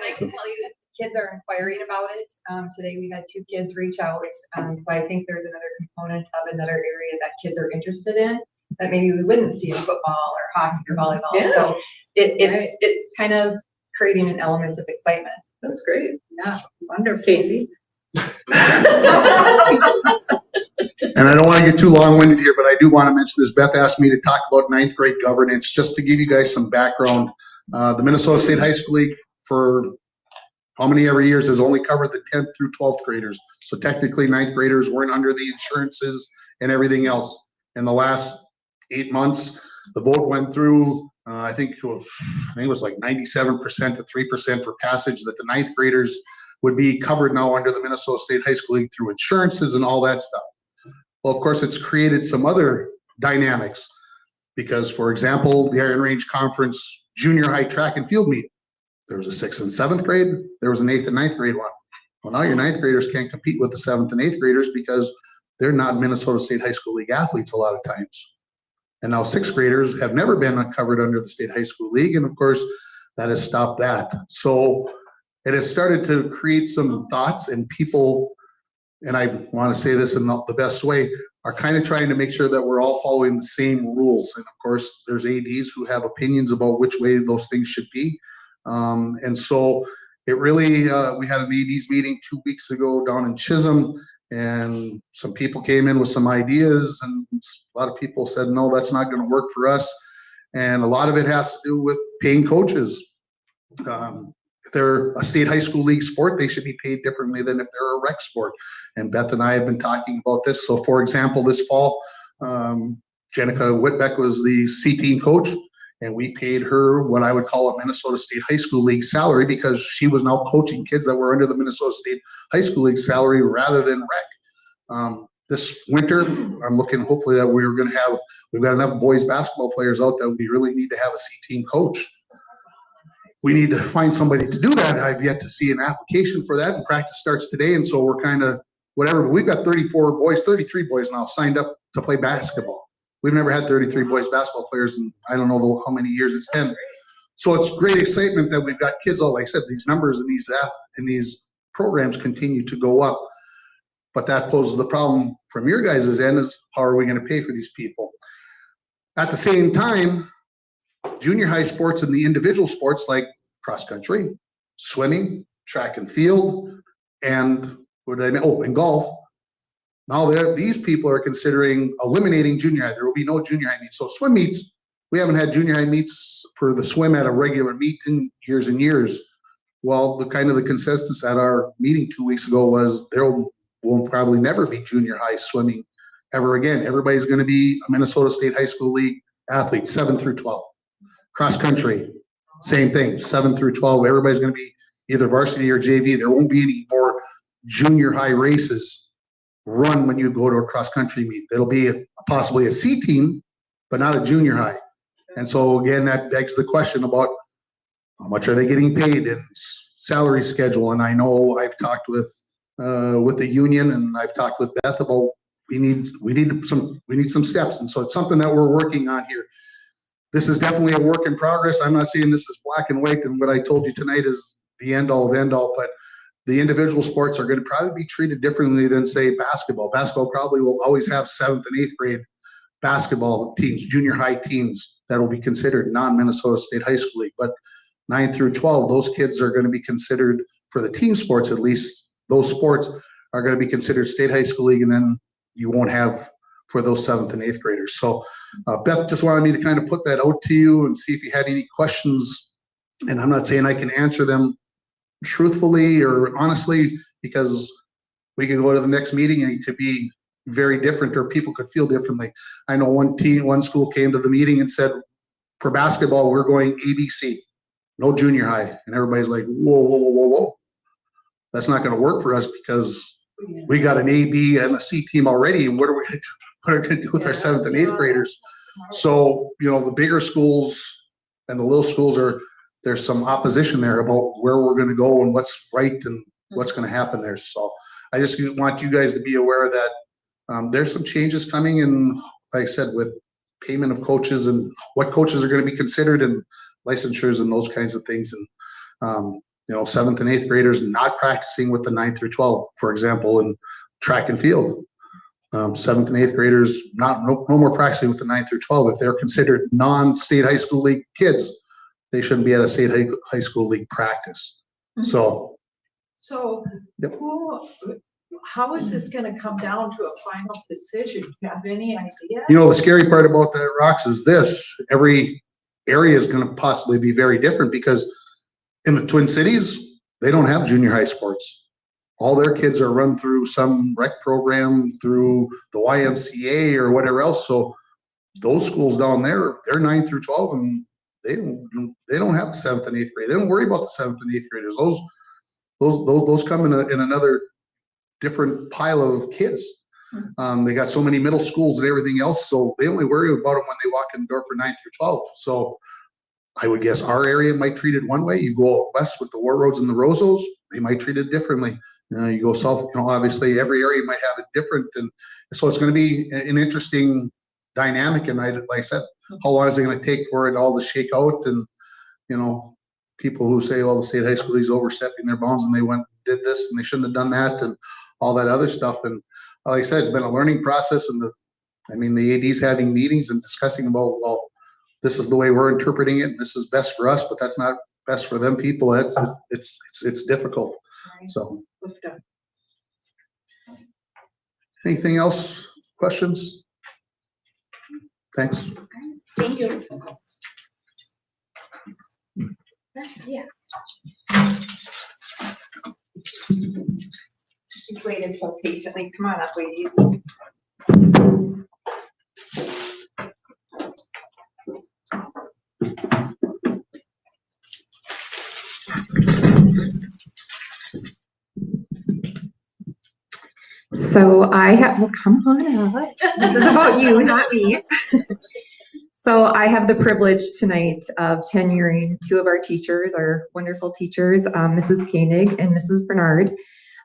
I can tell you that kids are inquiring about it. Today we had 2 kids reach out. So I think there's another component of another area that kids are interested in that maybe we wouldn't see in football or hockey or volleyball. Yeah. So it's kind of creating an element of excitement. That's great. Yeah. Wonderful. Casey. And I don't want to get too long-winded here, but I do want to mention this. Beth asked me to talk about 9th grade governance, just to give you guys some background. The Minnesota State High School League, for how many ever years, has only covered the 10th through 12th graders. So technically 9th graders weren't under the insurances and everything else. In the last 8 months, the vote went through, I think it was like 97% to 3% for passage, that the 9th graders would be covered now under the Minnesota State High School League through insurances and all that stuff. Well, of course, it's created some other dynamics, because, for example, the Iron Range Conference junior high track and field meet, there was a 6th and 7th grade, there was an 8th and 9th grade one. Well, now your 9th graders can't compete with the 7th and 8th graders because they're not Minnesota State High School League athletes a lot of times. And now 6th graders have never been covered under the State High School League, and of course, that has stopped that. So it has started to create some thoughts, and people, and I want to say this in the best way, are kind of trying to make sure that we're all following the same rules. And of course, there's ADs who have opinions about which way those things should be. And so it really, we had an ADs meeting 2 weeks ago down in Chisholm, and some people came in with some ideas, and a lot of people said, no, that's not going to work for us. And a lot of it has to do with paying coaches. If they're a state high school league sport, they should be paid differently than if they're a rec sport. And Beth and I have been talking about this. So for example, this fall, Jenica Whitbeck was the C team coach, and we paid her what I would call a Minnesota State High School League salary, because she was now coaching kids that were under the Minnesota State High School League salary rather than rec. This winter, I'm looking hopefully that we've got enough boys basketball players out that we really need to have a C team coach. We need to find somebody to do that. I've yet to see an application for that, and practice starts today. And so we're kind of whatever, but we've got 33 boys now signed up to play basketball. We've never had 33 boys basketball players in I don't know how many years it's been. So it's great excitement that we've got kids all, like I said, these numbers and these programs continue to go up. But that poses the problem from your guys' end, is how are we going to pay for these people? At the same time, junior high sports and the individual sports like cross country, swimming, track and field, and and golf. Now these people are considering eliminating junior high. There will be no junior high meets. So swim meets, we haven't had junior high meets for the swim at a regular meet in years and years. Well, the consensus at our meeting 2 weeks ago was there will probably never be junior high swimming ever again. Everybody's going to be a Minnesota State High School League athlete, 7 through 12. Cross country, same thing, 7 through 12. Everybody's going to be either varsity or JV. There won't be any more junior high races run when you go to a cross-country meet. It'll be possibly a C team, but not a junior high. And so again, that begs the question about how much are they getting paid and salary schedule. And I know I've talked with the union, and I've talked with Beth about we need some steps. And so it's something that we're working on here. This is definitely a work in progress. I'm not saying this is black and white, and what I told you tonight is the end all of end all, but the individual sports are going to probably be treated differently than, say, basketball. Basketball probably will always have 7th and 8th grade basketball teams, junior high teams that will be considered non-Minnesota State High School League. But 9 through 12, those kids are going to be considered, for the team sports at least, those sports are going to be considered State High School League, and then you won't have for those 7th and 8th graders. So Beth just wanted me to kind of put that out to you and see if you had any questions. And I'm not saying I can answer them truthfully or honestly, because we could go to the next meeting and it could be very different, or people could feel differently. I know one school came to the meeting and said, for basketball, we're going ABC, no junior high. And everybody's like, whoa, whoa, whoa, whoa, whoa. That's not going to work for us because we got an A, B, and a C team already. And what are we going to do with our 7th and 8th graders? So, the bigger schools and the little schools there's some opposition there about where we're going to go and what's right and what's going to happen there. So I just want you guys to be aware that there's some changes coming, and like I said, with payment of coaches and what coaches are going to be considered and licensures and those kinds of things. And, 7th and 8th graders not practicing with the 9 through 12, for example, in track and field. 7th and 8th graders no more practicing with the 9 through 12. If they're considered non-state high school league kids, they shouldn't be at a state high school league practice. So yep. How is this gonna come down to a final decision? Do you have any idea? The scary part about that, Rox, is this. Every area is going to possibly be very different, because in the Twin Cities, they don't have junior high sports. All their kids are run through some rec program, through the YMCA or whatever else. So those schools down there, they're 9 through 12, and they don't have the 7th and 8th grade. They don't worry about the 7th and 8th graders. Those come in another different pile of kids. They got so many middle schools and everything else, so they only worry about them when they walk in the door for 9 through 12. So I would guess our area might treat it one way. You go west with the War Roads and the Rosos, they might treat it differently. You go south, obviously every area might have it different. And so it's going to be an interesting dynamic. And like I said, how long is it going to take for it all to shake out? And, people who say, well, the state high school is overstepping their bounds and they did this and they shouldn't have done that and all that other stuff. And like I said, it's been a learning process. And the AD's having meetings and discussing about, well, this is the way we're interpreting it, and this is best for us, but that's not best for them people. It's difficult. So anything else? Questions? Thanks. Thank you. Yeah. You've waited so patiently. Come on up, ladies. So well, come on up. This is about you, not me. So I have the privilege tonight of tenuring 2 of our teachers, our wonderful teachers, Mrs. Koenig and Mrs. Bernard.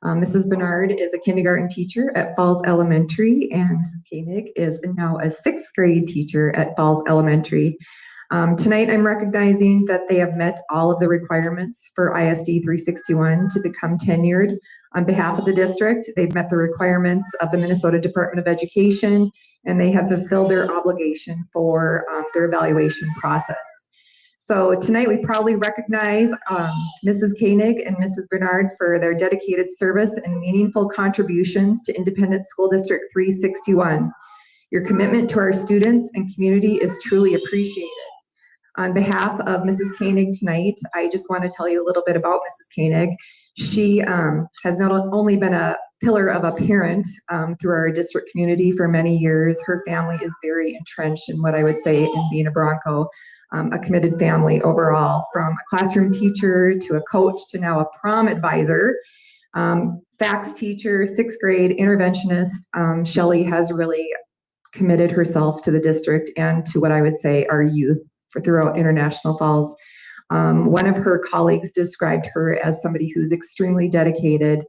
Mrs. Bernard is a kindergarten teacher at Falls Elementary, and Mrs. Koenig is now a 6th grade teacher at Falls Elementary. Tonight, I'm recognizing that they have met all of the requirements for ISD 361 to become tenured on behalf of the district. They've met the requirements of the Minnesota Department of Education, and they have fulfilled their obligation for their evaluation process. So tonight, we proudly recognize Mrs. Koenig and Mrs. Bernard for their dedicated service and meaningful contributions to Independent School District 361. Your commitment to our students and community is truly appreciated. On behalf of Mrs. Koenig tonight, I just want to tell you a little bit about Mrs. Koenig. She has not only been a pillar of a parent through our district community for many years. Her family is very entrenched in what I would say in being a Bronco, a committed family overall, from a classroom teacher to a coach to now a prom advisor. FACS teacher, sixth grade interventionist. Shelley has really committed herself to the district and to what I would say our youth throughout International Falls. One of her colleagues described her as somebody who's extremely dedicated.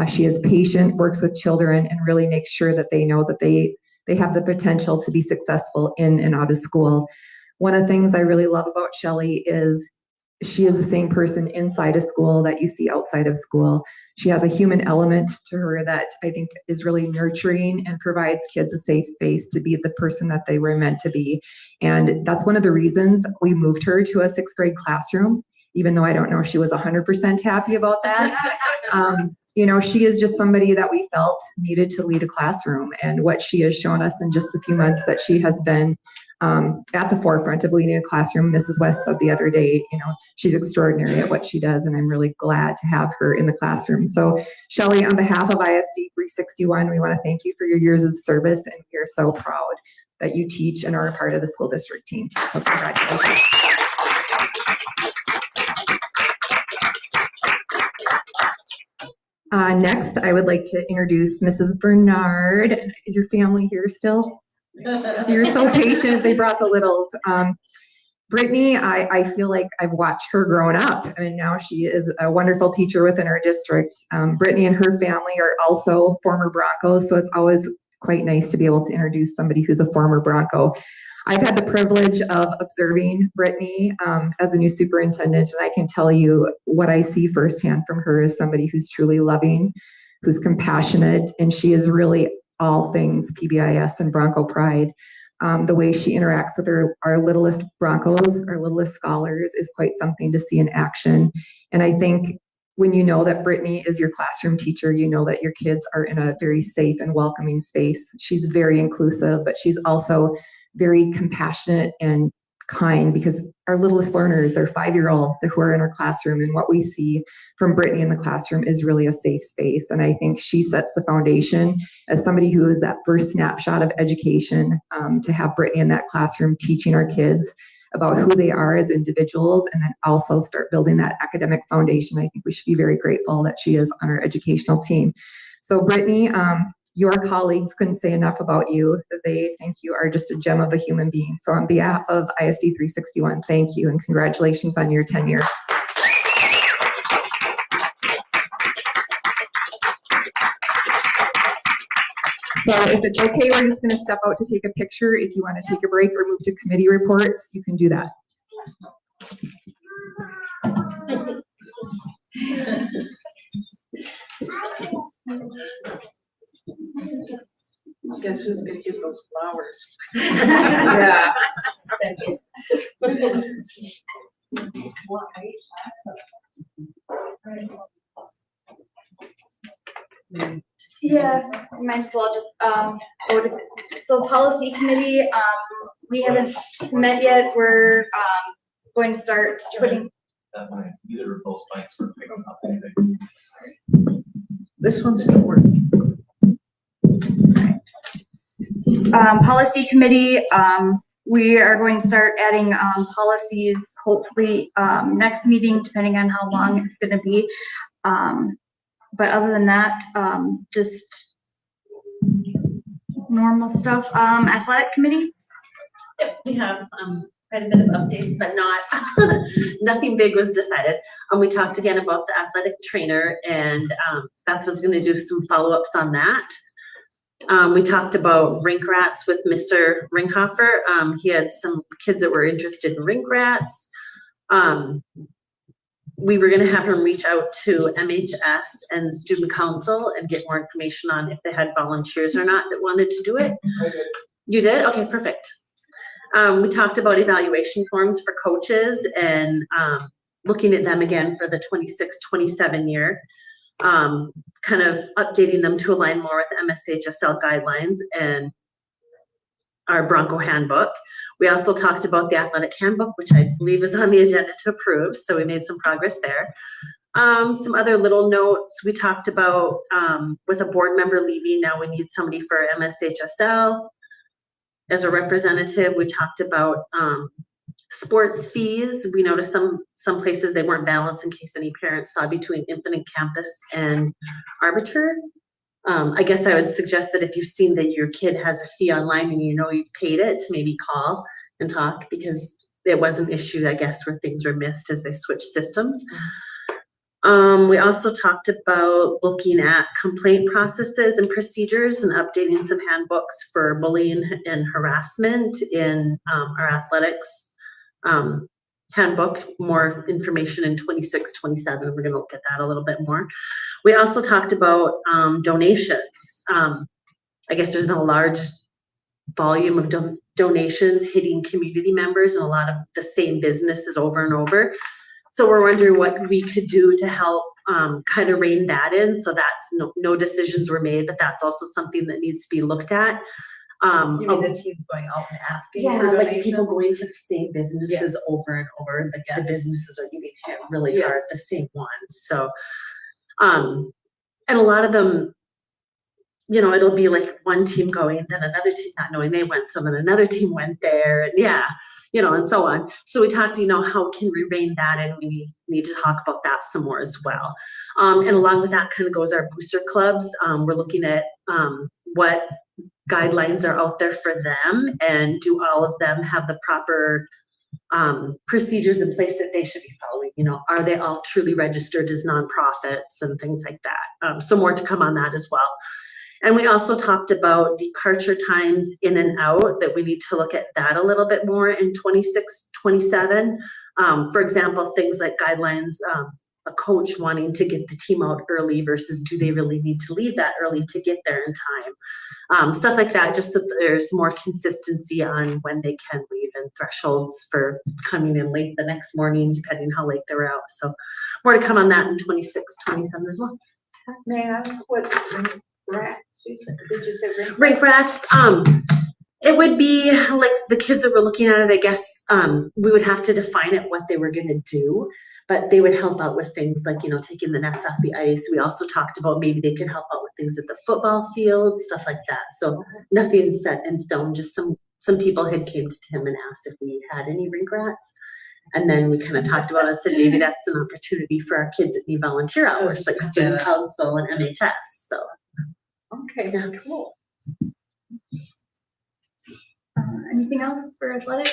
She is patient, works with children, and really makes sure that they know that they have the potential to be successful in and out of school. One of the things I really love about Shelley is she is the same person inside of school that you see outside of school. She has a human element to her that I think is really nurturing and provides kids a safe space to be the person that they were meant to be. And that's one of the reasons we moved her to a sixth grade classroom, even though I don't know if she was 100% happy about that. You know, she is just somebody that we felt needed to lead a classroom, and what she has shown us in just the few months that she has been at the forefront of leading a classroom. Mrs. West said the other day, you know, she's extraordinary at what she does, and I'm really glad to have her in the classroom. So Shelley, on behalf of ISD 361, we want to thank you for your years of service, and we are so proud that you teach and are a part of the school district team. So congratulations. Next, I would like to introduce Mrs. Bernard. Is your family here still? You're so patient. They brought the littles. Brittany, I feel like I've watched her growing up, and now she is a wonderful teacher within our district. Brittany and her family are also former Broncos, so it's always quite nice to be able to introduce somebody who's a former Bronco. I've had the privilege of observing Brittany as a new superintendent, and I can tell you what I see firsthand from her is somebody who's truly loving, who's compassionate, and she is really all things PBIS and Bronco pride. The way she interacts with our littlest Broncos, our littlest scholars, is quite something to see in action. And I think when you know that Brittany is your classroom teacher, you know that your kids are in a very safe and welcoming space. She's very inclusive, but she's also very compassionate and kind, because our littlest learners, they're 5-year-olds who are in our classroom, and what we see from Brittany in the classroom is really a safe space. And I think she sets the foundation as somebody who is that first snapshot of education, to have Brittany in that classroom teaching our kids about who they are as individuals, and then also start building that academic foundation. I think we should be very grateful that she is on our educational team. So Brittany, your colleagues couldn't say enough about you. They think you are just a gem of a human being. So on behalf of ISD 361, thank you and congratulations on your tenure. So if it's okay, we're just going to step out to take a picture. If you want to take a break or move to committee reports, you can do that. Guess who's gonna get those flowers? Yeah. Yeah, might as well just, go to, so policy committee, we haven't met yet. We're, going to start putting, Either of those bikes were picking up anything. This one's still working. policy committee, we are going to start adding, policies, hopefully, next meeting, depending on how long it's gonna be. But other than that, just normal stuff. Athletic committee? Yep, we have quite a bit of updates, but not, nothing big was decided. We talked again about the athletic trainer, and Beth was gonna do some follow-ups on that. We talked about rink rats with Mr. Ringhoffer. He had some kids that were interested in rink rats. We were gonna have him reach out to MHS and student council and get more information on if they had volunteers or not that wanted to do it. I did. You did? Okay, perfect. We talked about evaluation forms for coaches and looking at them again for the 26-27 year. Kind of updating them to align more with MSHSL guidelines and our Bronco handbook. We also talked about the athletic handbook, which I believe is on the agenda to approve. So we made some progress there. Some other little notes we talked about with a board member leaving. Now we need somebody for MSHSL as a representative. We talked about Sports fees, we noticed some places they weren't balanced in case any parents saw between Infinite Campus and Arbiter. I guess I would suggest that if you've seen that your kid has a fee online and you know you've paid it, to maybe call and talk, because it was an issue, I guess, where things were missed as they switched systems. We also talked about looking at complaint processes and procedures and updating some handbooks for bullying and harassment in our athletics handbook. More information in 26, 27. We're going to look at that a little bit more. We also talked about donations. I guess there's been a large volume of donations hitting community members and a lot of the same businesses over and over. So we're wondering what we could do to help kind of rein that in. So that's no decisions were made, but that's also something that needs to be looked at. You mean the teams going out and asking for Yeah, donations? like people going to the same businesses Yes. over and over. Like the Yes. businesses are getting hit really Yes. hard, the same ones. So, and a lot of them, it'll be like one team going, then another team not knowing they went, so then another team went there, and and so on. So we talked, how can we rein that in? We need to talk about that some more as well. And along with that kind of goes our booster clubs. We're looking at what guidelines are out there for them, and do all of them have the proper procedures in place that they should be following? Are they all truly registered as nonprofits and things like that? So more to come on that as well. And we also talked about departure times in and out, that we need to look at that a little bit more in 26, 27. For example, things like guidelines, a coach wanting to get the team out early versus do they really need to leave that early to get there in time? Stuff like that, just so that there's more consistency on when they can leave and thresholds for coming in late the next morning, depending how late they were out. So more to come on that in 26, 27 as well. May I ask what rats, did you say Rink rats, it would be like the kids that were looking at it, I guess, we would have to define it what they were gonna do, but they would help out with things like, taking the nets off the ice. We also talked about maybe they could help out with things at the football field, stuff like that. So nothing's set in stone, just some people had came to Tim and asked if we had any rink rats. And then we kind of talked about it and said, maybe that's an opportunity for our kids that need volunteer hours, like student council and MHS, so. Okay, Yeah. cool. Anything else for athletic?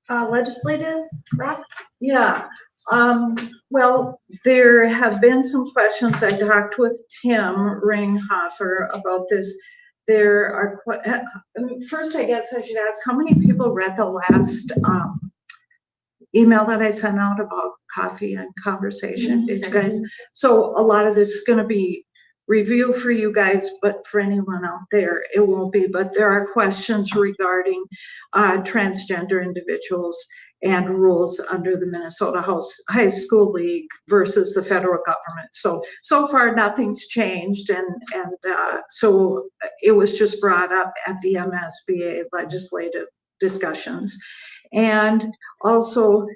Legislative, Rox? Yeah, well, there have been some questions. I talked with Tim Ringhofer about this. There are, first, I guess I should ask, how many people read the last email that I sent out about coffee and conversation? Did you guys? So a lot of this is gonna be review for you guys, but for anyone out there, it won't be. But there are questions regarding transgender individuals and rules under the Minnesota High School League versus the federal government. So far, nothing's changed, and so it was just brought up at the MSBA legislative discussions. And also,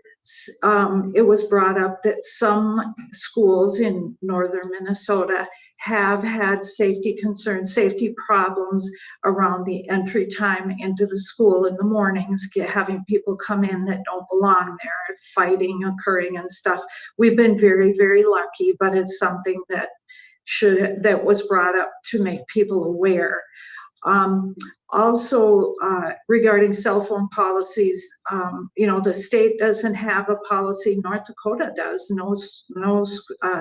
it was brought up that some schools in northern Minnesota have had safety concerns, safety problems around the entry time into the school in the mornings, having people come in that don't belong there, fighting occurring and stuff. We've been very, very lucky, but it's something that was brought up to make people aware. Also, regarding cell phone policies, the state doesn't have a policy. North Dakota does. No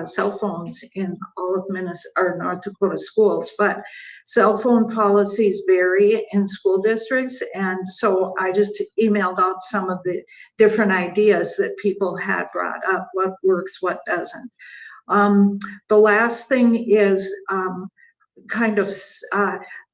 cell phones in all of Minnesota or North Dakota schools, but cell phone policies vary in school districts. And so I just emailed out some of the different ideas that people had brought up, what works, what doesn't. The last thing is,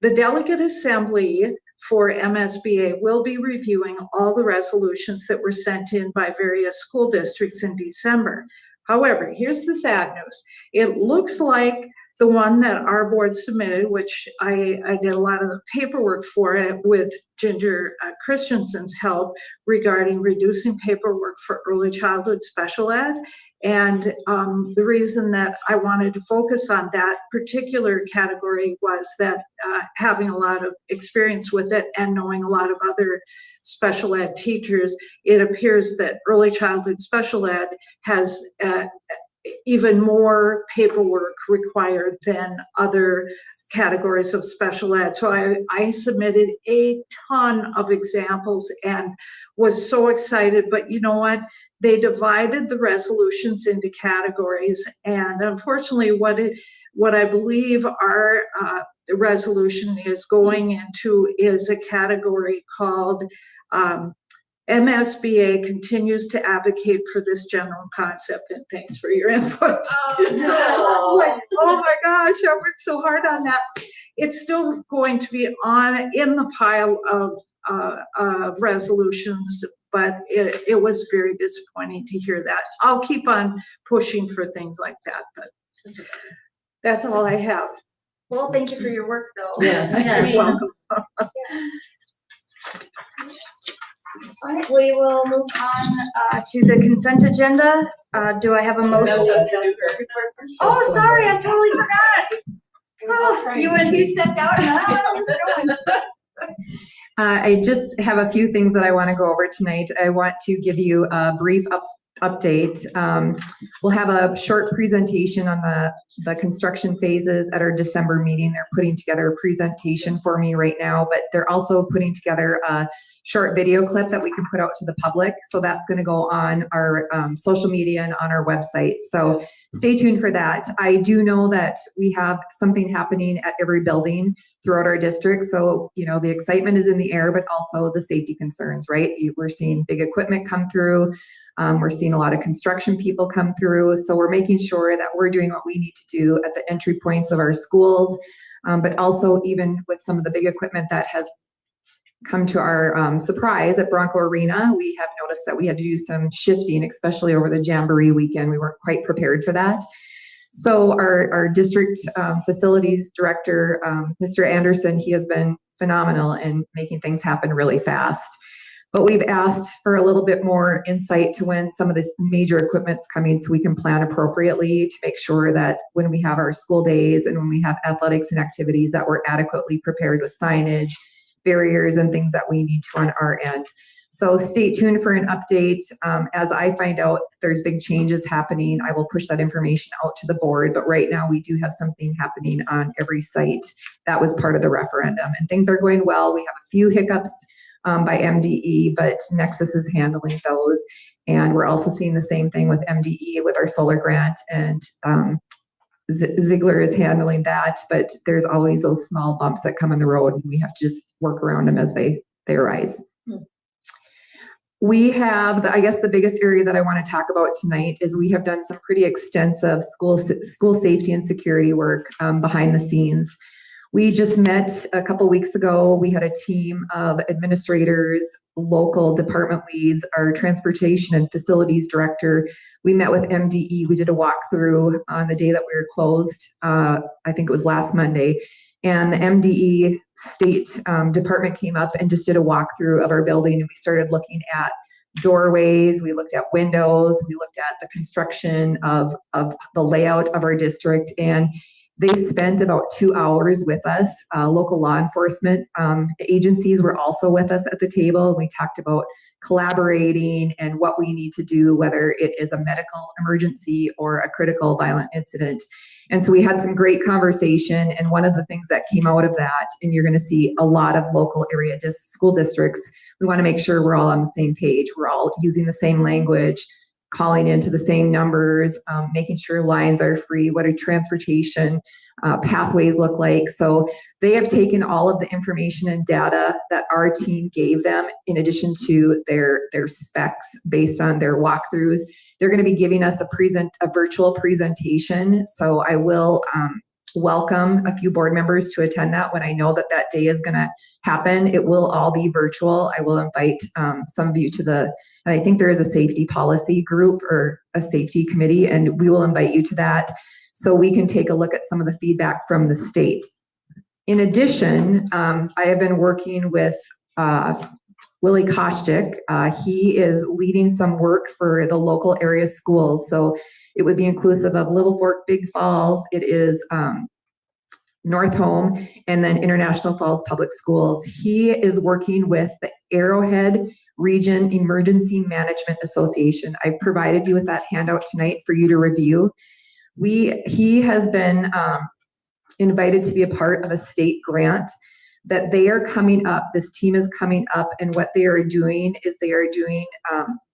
the delegate assembly for MSBA will be reviewing all the resolutions that were sent in by various school districts in December. However, here's the sad news. It looks like the one that our board submitted, which I did a lot of the paperwork for it with Ginger Christensen's help regarding reducing paperwork for early childhood special ed. And the reason that I wanted to focus on that particular category was that having a lot of experience with it and knowing a lot of other special ed teachers, it appears that early childhood special ed has even more paperwork required than other categories of special ed. So I submitted a ton of examples and was so excited, but you know what? They divided the resolutions into categories, and unfortunately what I believe our resolution is going into is a category called MSBA continues to advocate for this general concept, and thanks for your input. Oh, Like, oh my gosh, I worked so hard on that. It's still going to be in the pile of resolutions, but it was very disappointing to hear that. I'll keep on pushing for things like that, but that's all I have. Well, thank you for your work, though. Yes. You're welcome. All right, we will move on to the consent agenda. Do I have a motion? Oh, sorry, I totally forgot. Oh, you stepped out and I was going. I just have a few things that I want to go over tonight. I want to give you a brief update. We'll have a short presentation on the construction phases at our December meeting. They're putting together a presentation for me right now, but they're also putting together a short video clip that we can put out to the public. So that's going to go on our social media and on our website. So stay tuned for that. I do know that we have something happening at every building throughout our district. So, you know, the excitement is in the air, but also the safety concerns, right? We're seeing big equipment come through. We're seeing a lot of construction people come through. So we're making sure that we're doing what we need to do at the entry points of our schools, but also even with some of the big equipment that has come to our surprise at Bronco Arena. We have noticed that we had to do some shifting, especially over the Jamboree weekend. We weren't quite prepared for that. So our district facilities director, Mr. Anderson, he has been phenomenal in making things happen really fast. But we've asked for a little bit more insight to when some of this major equipment's coming so we can plan appropriately to make sure that when we have our school days and when we have athletics and activities that we're adequately prepared with signage, barriers, and things that we need to on our end. So stay tuned for an update. As I find out there's big changes happening, I will push that information out to the board. But right now we do have something happening on every site that was part of the referendum, and things are going well. We have a few hiccups by MDE, but Nexus is handling those. And we're also seeing the same thing with MDE with our solar grant, and Ziegler is handling that, but there's always those small bumps that come in the road, and we have to just work around them as they arise. We have, I guess the biggest area that I want to talk about tonight is we have done some pretty extensive school safety and security work behind the scenes. We just met a couple weeks ago. We had a team of administrators, local department leads, our transportation and facilities director. We met with MDE. We did a walkthrough on the day that we were closed. I think it was last Monday. And the MDE state department came up and just did a walkthrough of our building. And we started looking at doorways. We looked at windows. We looked at the construction of the layout of our district. And they spent about 2 hours with us. Local law enforcement agencies were also with us at the table. We talked about collaborating and what we need to do, whether it is a medical emergency or a critical violent incident. And so we had some great conversation. And one of the things that came out of that, and you're going to see a lot of local area school districts, we want to make sure we're all on the same page. We're all using the same language, calling into the same numbers, making sure lines are free, what do transportation pathways look like. So they have taken all of the information and data that our team gave them, in addition to their specs based on their walkthroughs. They're going to be giving us a virtual presentation. So I will welcome a few board members to attend that when I know that day is going to happen. It will all be virtual. I will invite some of you to and I think there is a safety policy group or a safety committee, and we will invite you to that. so we can take a look at some of the feedback from the state. In addition, I have been working with Willie Kostick. He is leading some work for the local area schools. So it would be inclusive of Little Fork, Big Falls. It is North Home, and then International Falls Public Schools. He is working with the Arrowhead Region Emergency Management Association. I've provided you with that handout tonight for you to review. He has been invited to be a part of a state grant that they are coming up. This team is coming up, and what they are doing is they are doing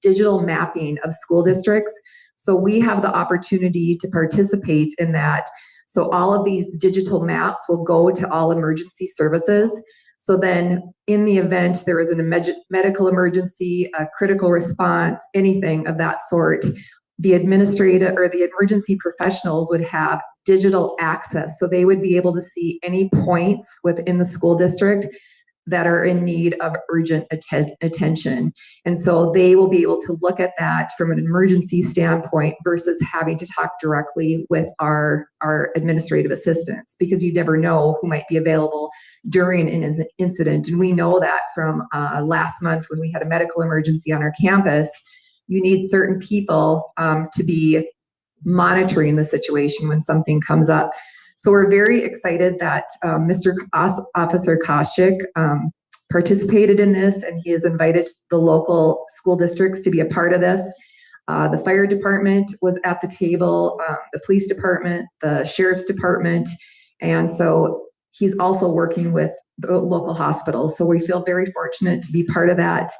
digital mapping of school districts. So we have the opportunity to participate in that. So all of these digital maps will go to all emergency services. So then in the event there is a medical emergency, a critical response, anything of that sort, the administrative or the emergency professionals would have digital access. So they would be able to see any points within the school district that are in need of urgent attention. And so they will be able to look at that from an emergency standpoint versus having to talk directly with our administrative assistants, because you never know who might be available during an incident. And we know that from last month when we had a medical emergency on our campus, you need certain people to be monitoring the situation when something comes up. So we're very excited that Mr. Officer Kostick participated in this, and he has invited the local school districts to be a part of this. The fire department was at the table, the police department, the sheriff's department, and so he's also working with the local hospitals. So we feel very fortunate to be part of that.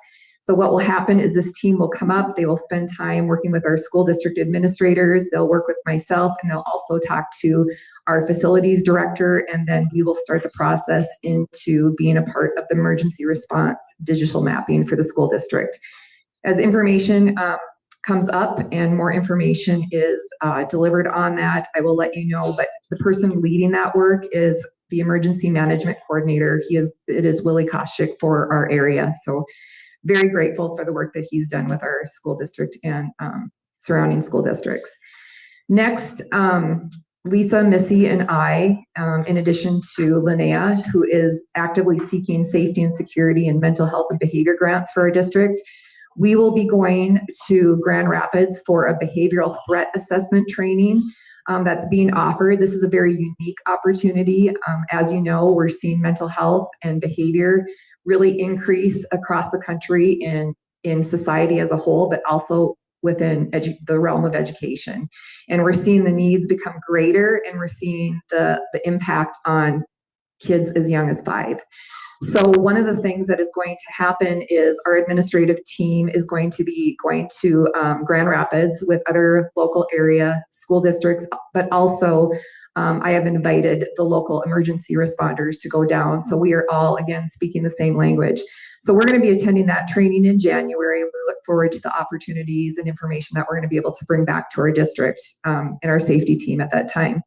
So what will happen is this team will come up, they will spend time working with our school district administrators, they'll work with myself, and they'll also talk to our facilities director, and then we will start the process into being a part of the emergency response digital mapping for the school district. As information comes up and more information is delivered on that, I will let you know, but the person leading that work is the emergency management coordinator. It is Willie Kostick for our area. So very grateful for the work that he's done with our school district and surrounding school districts. Next, Lisa, Missy, and I, in addition to Linnea, who is actively seeking safety and security and mental health and behavior grants for our district, we will be going to Grand Rapids for a behavioral threat assessment training that's being offered. This is a very unique opportunity. As you know, we're seeing mental health and behavior really increase across the country in society as a whole, but also within the realm of education. And we're seeing the needs become greater, and we're seeing the impact on kids as young as 5. So one of the things that is going to happen is our administrative team is going to be going to Grand Rapids with other local area school districts, but also I have invited the local emergency responders to go down. So we are all, again, speaking the same language. So we're going to be attending that training in January. We look forward to the opportunities and information that we're going to be able to bring back to our district and our safety team at that time.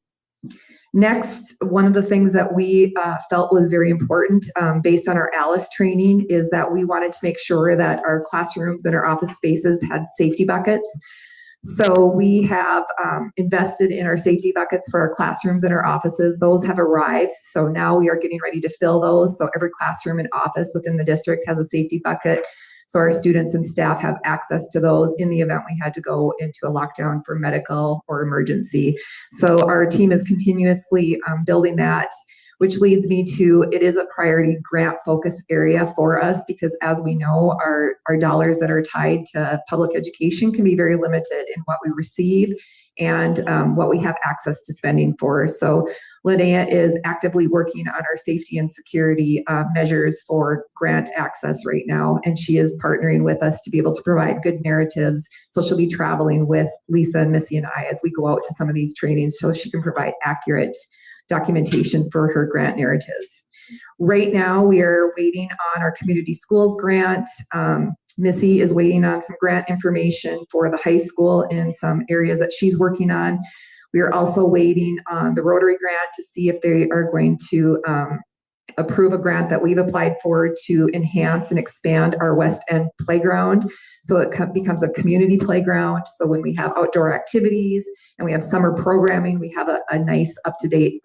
Next, one of the things that we felt was very important based on our ALICE training is that we wanted to make sure that our classrooms and our office spaces had safety buckets. So we have invested in our safety buckets for our classrooms and our offices. Those have arrived. So now we are getting ready to fill those. So every classroom and office within the district has a safety bucket. So our students and staff have access to those in the event we had to go into a lockdown for medical or emergency. So our team is continuously building that, which leads me to, it is a priority grant focus area for us, because as we know, our dollars that are tied to public education can be very limited in what we receive and what we have access to spending for. So Linnea is actively working on our safety and security measures for grant access right now, and she is partnering with us to be able to provide good narratives. So she'll be traveling with Lisa and Missy and I as we go out to some of these trainings so she can provide accurate documentation for her grant narratives. Right now, we are waiting on our community schools grant. Missy is waiting on some grant information for the high school in some areas that she's working on. We are also waiting on the Rotary grant to see if they are going to approve a grant that we've applied for to enhance and expand our West End playground. So it becomes a community playground. So when we have outdoor activities and we have summer programming, we have a nice up-to-date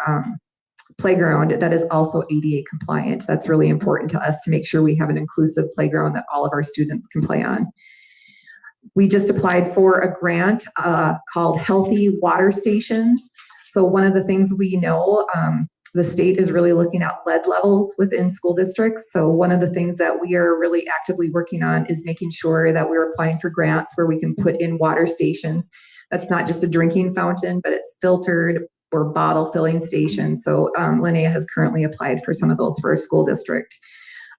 playground that is also ADA compliant. That's really important to us to make sure we have an inclusive playground that all of our students can play on. We just applied for a grant called Healthy Water Stations. So one of the things we know, the state is really looking at lead levels within school districts. So one of the things that we are really actively working on is making sure that we're applying for grants where we can put in water stations. That's not just a drinking fountain, but it's filtered or bottle filling stations. So Linnea has currently applied for some of those for our school district.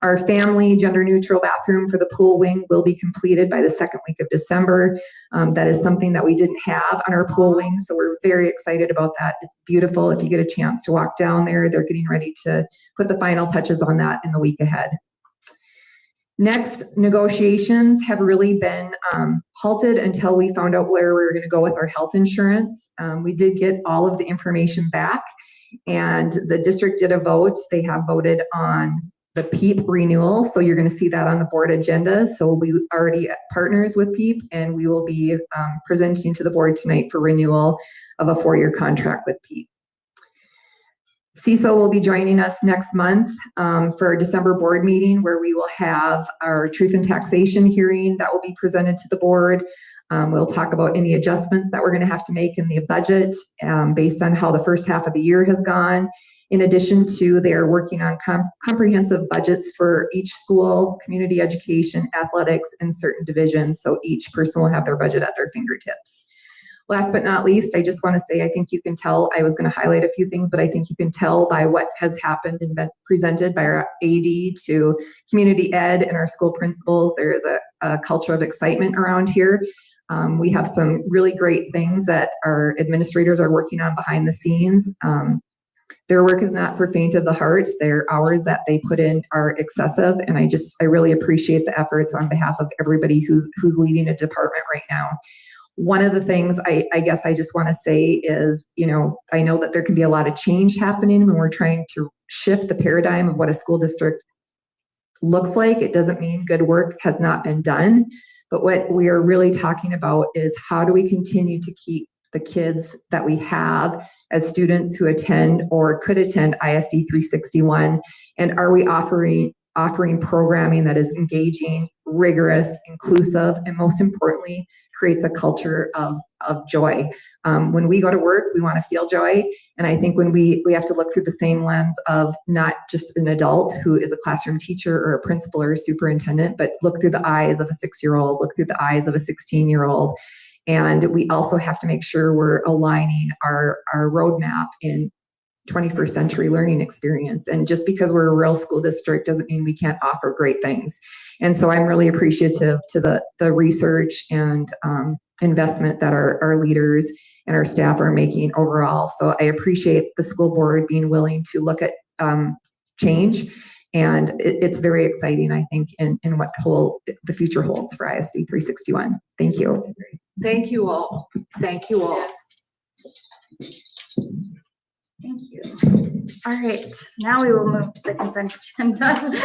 Our family gender neutral bathroom for the pool wing will be completed by the second week of December. That is something that we didn't have on our pool wing, so we're very excited about that. It's beautiful. If you get a chance to walk down there, they're getting ready to put the final touches on that in the week ahead. Next, negotiations have really been halted until we found out where we were going to go with our health insurance. We did get all of the information back, and the district did a vote. They have voted on the PEEP renewal. So you're going to see that on the board agenda. So we already partners with PEEP, and we will be presenting to the board tonight for renewal of a 4-year contract with PEEP. CISO will be joining us next month for our December board meeting, where we will have our truth and taxation hearing that will be presented to the board. We'll talk about any adjustments that we're going to have to make in the budget based on how the first half of the year has gone. In addition to, they are working on comprehensive budgets for each school, community education, athletics, and certain divisions. So each person will have their budget at their fingertips. Last but not least, I just want to say, I think you can tell, I was going to highlight a few things, but I think you can tell by what has happened and been presented by our AD to community ed and our school principals. There is a culture of excitement around here. We have some really great things that our administrators are working on behind the scenes. Their work is not for faint of the heart. Their hours that they put in are excessive, and I really appreciate the efforts on behalf of everybody who's leading a department right now. One of the things I guess I just want to say is, I know that there can be a lot of change happening when we're trying to shift the paradigm of what a school district looks like. It doesn't mean good work has not been done, but what we are really talking about is how do we continue to keep the kids that we have as students who attend or could attend ISD 361, and are we offering programming that is engaging, rigorous, inclusive, and most importantly, creates a culture of joy. When we go to work, we want to feel joy, and I think when we have to look through the same lens of not just an adult who is a classroom teacher or a principal or a superintendent, but look through the eyes of a 6-year-old, look through the eyes of a 16-year-old. And we also have to make sure we're aligning our roadmap in 21st century learning experience. And just because we're a rural school district doesn't mean we can't offer great things. And so I'm really appreciative to the research and investment that our leaders and our staff are making overall. So I appreciate the school board being willing to look at change. And it's very exciting, I think, in what the future holds for ISD 361. Thank you. Thank you all. Thank you all. Thank you. All right, now we will move to the consent agenda. Do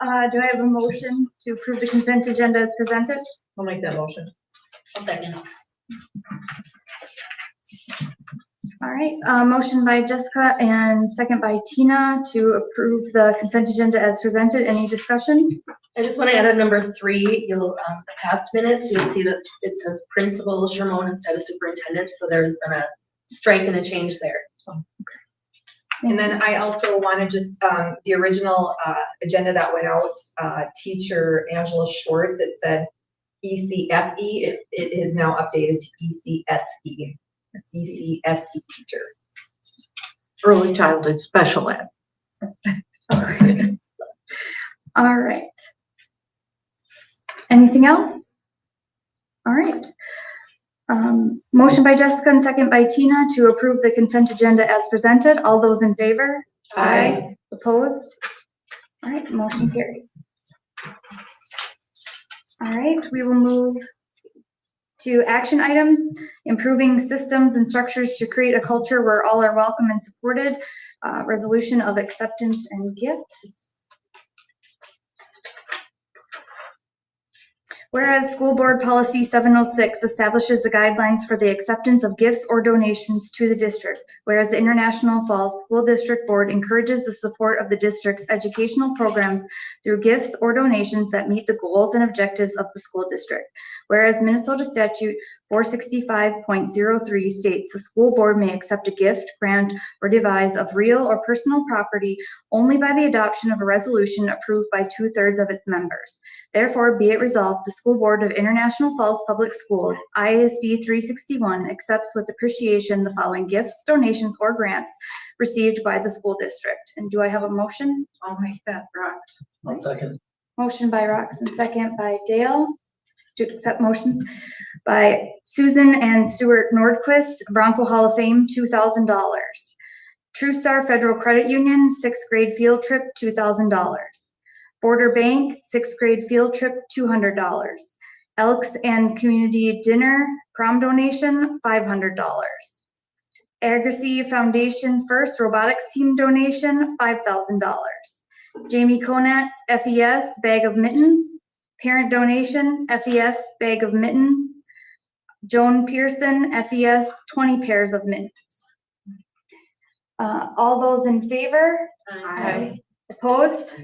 I have a motion to approve the consent agenda as presented? I'll make that motion. I'll second. All right, motion by Jessica and second by Tina to approve the consent agenda as presented. Any discussion? I just want to add a number 3. The past minutes, you'll see that it says Principal Shermone instead of Superintendent. So there's been a strike and a change there. And then I also want to just, the original agenda that went out, teacher Angela Schwartz, it said ECFE. It is now updated to ECSE. ECSE teacher. Early childhood special ed. All right. Anything else? All right. Motion by Jessica and second by Tina to approve the consent agenda as presented. All those in favor? Aye. Opposed? All right, motion carried. All right, we will move to action items, improving systems and structures to create a culture where all are welcome and supported, resolution of acceptance and gifts. Whereas School Board Policy 706 establishes the guidelines for the acceptance of gifts or donations to the district, whereas the International Falls School District Board encourages the support of the district's educational programs through gifts or donations that meet the goals and objectives of the school district. Whereas Minnesota Statute 465.03 states the school board may accept a gift, grant, or devise of real or personal property only by the adoption of a resolution approved by 2/3 of its members. Therefore, be it resolved, the School Board of International Falls Public Schools, ISD 361, accepts with appreciation the following gifts, donations, or grants received by the school district. And do I have a motion? I'll make that, Rox. I'll second. Motion by Rox and second by Dale to accept motions by Susan and Stuart Nordquist, Bronco Hall of Fame, $2,000. True Star Federal Credit Union, 6th grade field trip, $2,000. Border Bank, 6th grade field trip, $200. Elks and Community Dinner, prom donation, $500. Agassiz Foundation First Robotics Team donation, $5,000. Jamie Conant, FES, bag of mittens. Parent donation, FES, bag of mittens. Joan Pearson, FES, 20 pairs of mittens. All those in favor? Aye. Opposed?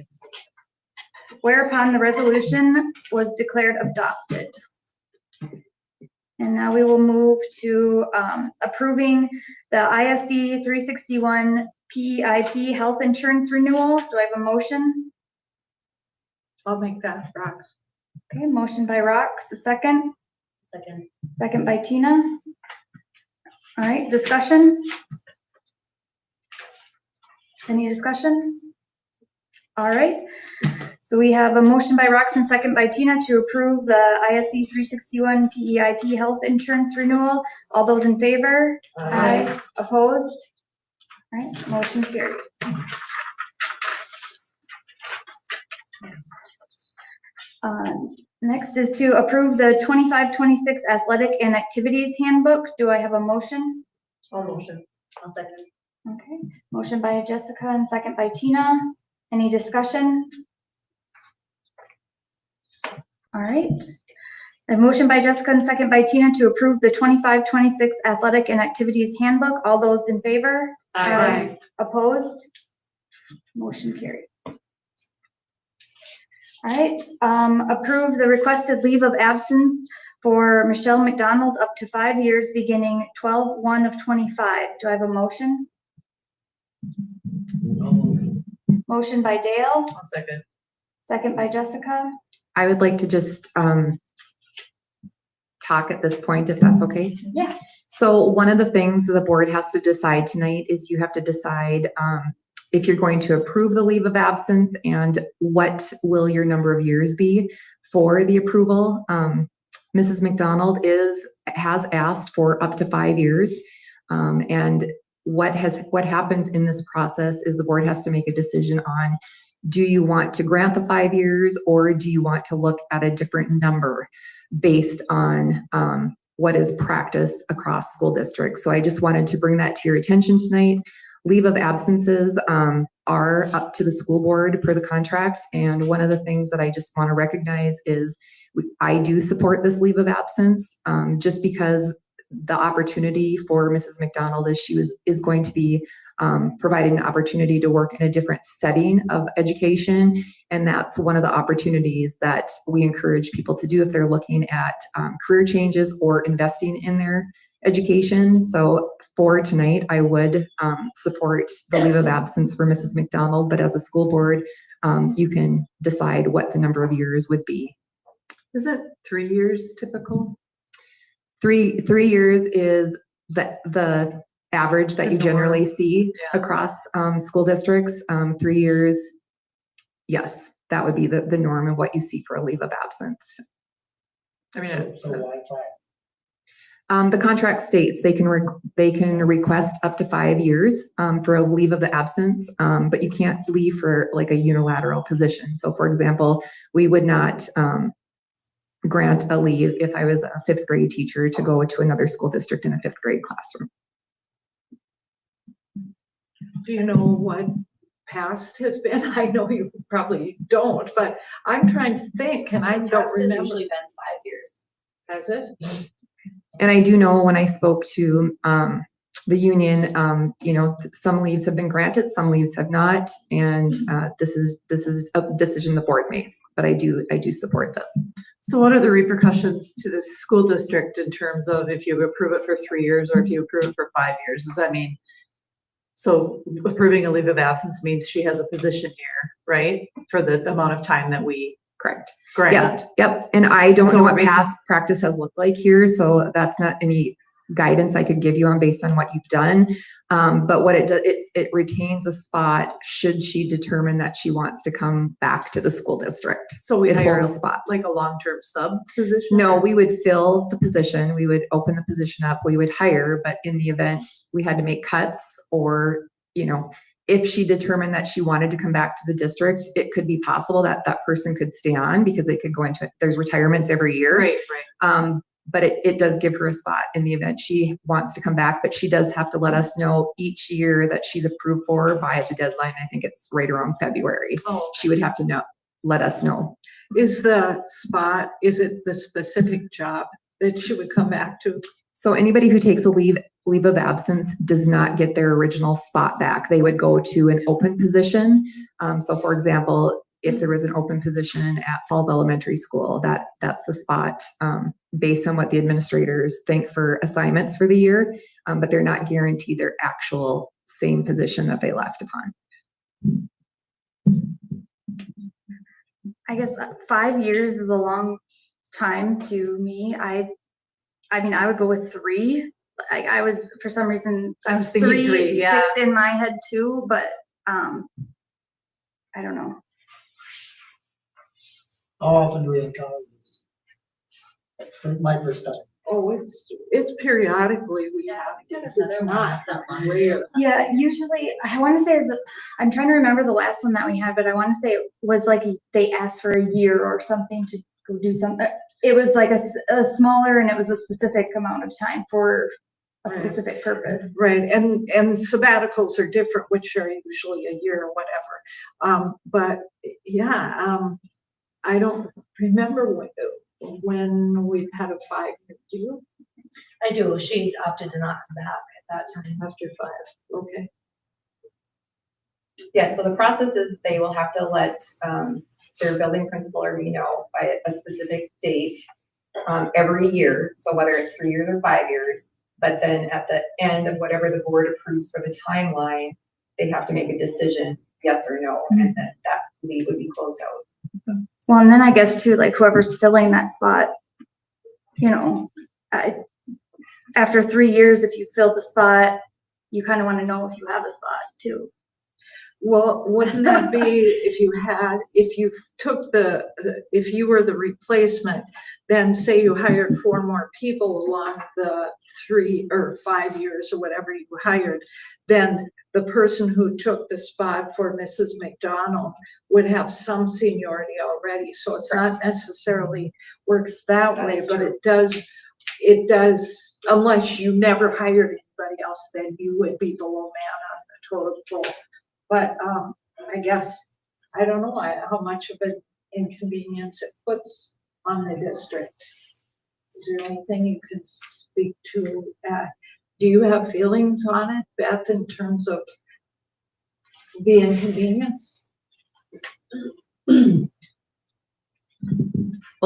Whereupon the resolution was declared adopted. And now we will move to approving the ISD 361 PEIP health insurance renewal. Do I have a motion? I'll make that, Rox. Okay, motion by Rox, a second. Second. Second by Tina. All right, discussion? Any discussion? All right, so we have a motion by Rox and second by Tina to approve the ISD 361 PEIP health insurance renewal. All those in favor? Aye. Opposed? All right, motion carried. Next is to approve the 25-26 athletic and activities handbook. Do I have a motion? All motion. I'll second. Okay, motion by Jessica and second by Tina. Any discussion? All right. A motion by Jessica and second by Tina to approve the 25-26 athletic and activities handbook. All those in favor? Aye. Opposed? Motion carried. All right, approve the requested leave of absence for Michelle McDonald up to 5 years beginning 12/1 of 25. Do I have a motion? Motion by Dale, I'll second. second by Jessica. I would like to just talk at this point, if that's okay. Yeah. So one of the things that the board has to decide tonight is you have to decide if you're going to approve the leave of absence and what will your number of years be for the approval. Mrs. McDonald has asked for up to 5 years. And what happens in this process is the board has to make a decision on, do you want to grant the 5 years or do you want to look at a different number based on what is practice across school districts? So I just wanted to bring that to your attention tonight. Leave of absences are up to the school board per the contract. And one of the things that I just want to recognize is I do support this leave of absence just because the opportunity for Mrs. McDonald is going to be providing an opportunity to work in a different setting of education. And that's one of the opportunities that we encourage people to do if they're looking at career changes or investing in their education. So for tonight, I would support the leave of absence for Mrs. McDonald, but as a school board, you can decide what the number of years would be. Isn't 3 years typical? Three years is the average that you generally see across school districts. 3 years, yes, that would be the norm of what you see for a leave of absence. I mean, So why 5? The contract states they can request up to 5 years for a leave of the absence, but you can't leave for like a unilateral position. So for example, we would not grant a leave if I was a fifth grade teacher to go to another school district in a fifth grade classroom. Do you know what past has been? I know you probably don't, but I'm trying to think and I don't Past has remember. usually been 5 years. Has it? And I do know when I spoke to the union, some leaves have been granted, some leaves have not, and this is a decision the board makes. But I do support this. So what are the repercussions to the school district in terms of if you approve it for 3 years or if you approve it for 5 years? Does that mean, so approving a leave of absence means she has a position here, right? For the amount of time that we Correct. grant? Yep. And I don't So know what basically- past practice has looked like here, so that's not any guidance I could give you on based on what you've done. But what it does, it retains a spot should she determine that she wants to come back to the school district. So we It hire holds a spot. like a long-term sub position? No, we would fill the position, we would open the position up, we would hire, but in the event we had to make cuts or, if she determined that she wanted to come back to the district, it could be possible that that person could stay on because they could go into, there's retirements every year. Right. But it does give her a spot in the event she wants to come back, but she does have to let us know each year that she's approved for by the deadline. I think it's right around February. Oh, She would have to let us know. is the spot, is it the specific job that she would come back to? So anybody who takes a leave of absence does not get their original spot back. They would go to an open position. So for example, if there was an open position at Falls Elementary School, that's the spot based on what the administrators think for assignments for the year, but they're not guaranteed their actual same position that they left upon. I guess 5 years is a long time to me. I mean, I would go with 3. I was, for some reason, I was thinking 3, yeah. sticks in my head too, but I don't know. How often do we encounter this? That's my first time. Oh, it's periodically we have, it's not rare. Yeah, usually, I want to say that, I'm trying to remember the last one that we had, but I want to say it was like they asked for a year or something to go do something. It was like a smaller, and it was a specific amount of time for a specific purpose. Right, and sabbaticals are different, which are usually a year or whatever. But yeah, I don't remember when we've had a 5-year. Do you? I do. She opted to not come back at that time. After 5, okay. Yeah, so the process is they will have to let their building principal or me know by a specific date every year. So whether it's 3 years or 5 years, but then at the end of whatever the board approves for the timeline, they have to make a decision, yes or no, and then that leave would be closed out. Well, and then I guess too, like whoever's filling that spot, after 3 years, if you fill the spot, you kind of want to know if you have a spot too. Well, wouldn't that be if you took if you were the replacement, then say you hired 4 more people along the 3 or 5 years or whatever you hired, then the person who took the spot for Mrs. McDonald would have some seniority already. So it's not necessarily works that way, but it does, unless you never hired anybody else, then you would be the low man on the total pool. But I guess, I don't know how much of an inconvenience it puts on the district. Is there anything you could speak to? Do you have feelings on it, Beth, in terms of the inconvenience? Well,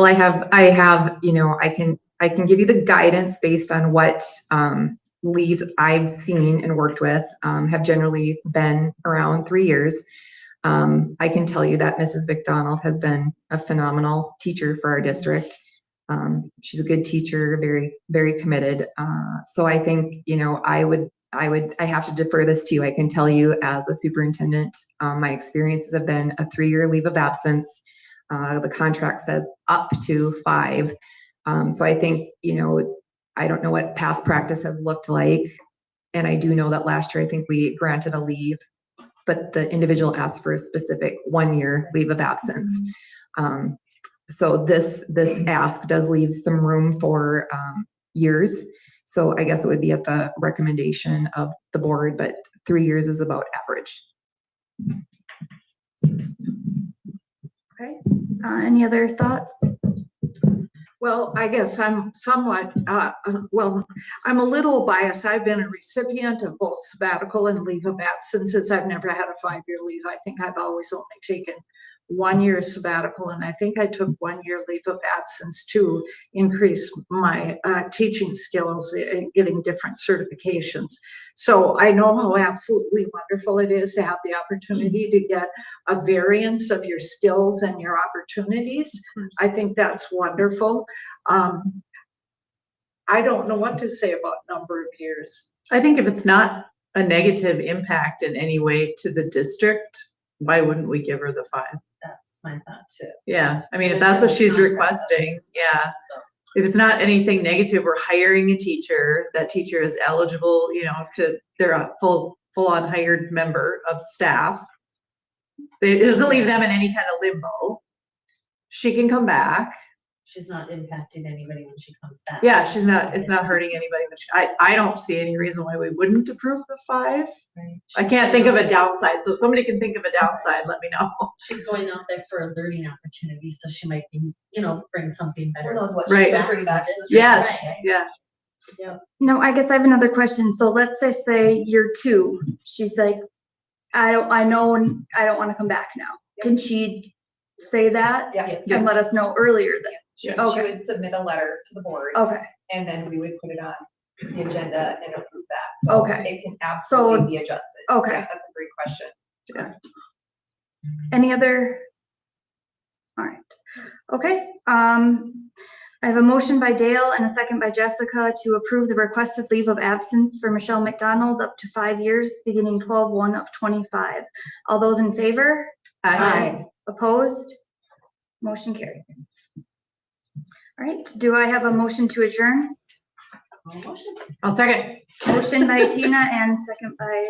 I have, I can give you the guidance based on what leaves I've seen and worked with, have generally been around 3 years. I can tell you that Mrs. McDonald has been a phenomenal teacher for our district. She's a good teacher, very, very committed. So I think, I have to defer this to you. I can tell you as a superintendent, my experiences have been a 3-year leave of absence. The contract says up to 5. So I think, I don't know what past practice has looked like. And I do know that last year, I think we granted a leave, but the individual asked for a specific 1-year leave of absence. so this ask does leave some room for, years. So I guess it would be at the recommendation of the board, but 3 years is about average. Okay, any other thoughts? Well, I guess I'm somewhat, I'm a little biased. I've been a recipient of both sabbatical and leave of absences. I've never had a 5-year leave. I think I've always only taken 1 year sabbatical, and I think I took 1 year leave of absence to increase my teaching skills and getting different certifications. So I know how absolutely wonderful it is to have the opportunity to get a variance of your skills and your opportunities. I think that's wonderful. I don't know what to say about number of years. I think if it's not a negative impact in any way to the district, why wouldn't we give her the 5? That's my thought too. Yeah, I mean, if that's what she's requesting, yeah. So, If it's not anything negative, we're hiring a teacher, that teacher is eligible, they're a full-on hired member of staff. It doesn't leave them in any kind of limbo. She can come back. she's not impacting anybody when she comes back. Yeah, it's not hurting anybody. I don't see any reason why we wouldn't approve the 5. Right. I can't think of a downside, so if somebody can think of a downside, let me know. She's going out there for a learning opportunity, so she might be, bring something better. Who knows what Right. she could bring back to the Yes, district. yeah. No, I guess I have another question. So let's say year 2, she's like, I know I don't want to come back now. Can she say that Yeah. and let us know earlier then? She Okay. would submit a letter to the board Okay, and then we would put it on the agenda and approve that. So Okay. it can absolutely be adjusted. Okay. Yeah, that's a great question. any other? All right, okay. I have a motion by Dale and a second by Jessica to approve the requested leave of absence for Michelle McDonald up to 5 years, beginning 12/1/25. All those in favor? Aye. Opposed? Motion carries. All right, do I have a motion to adjourn? I'll second. Motion by Tina and second by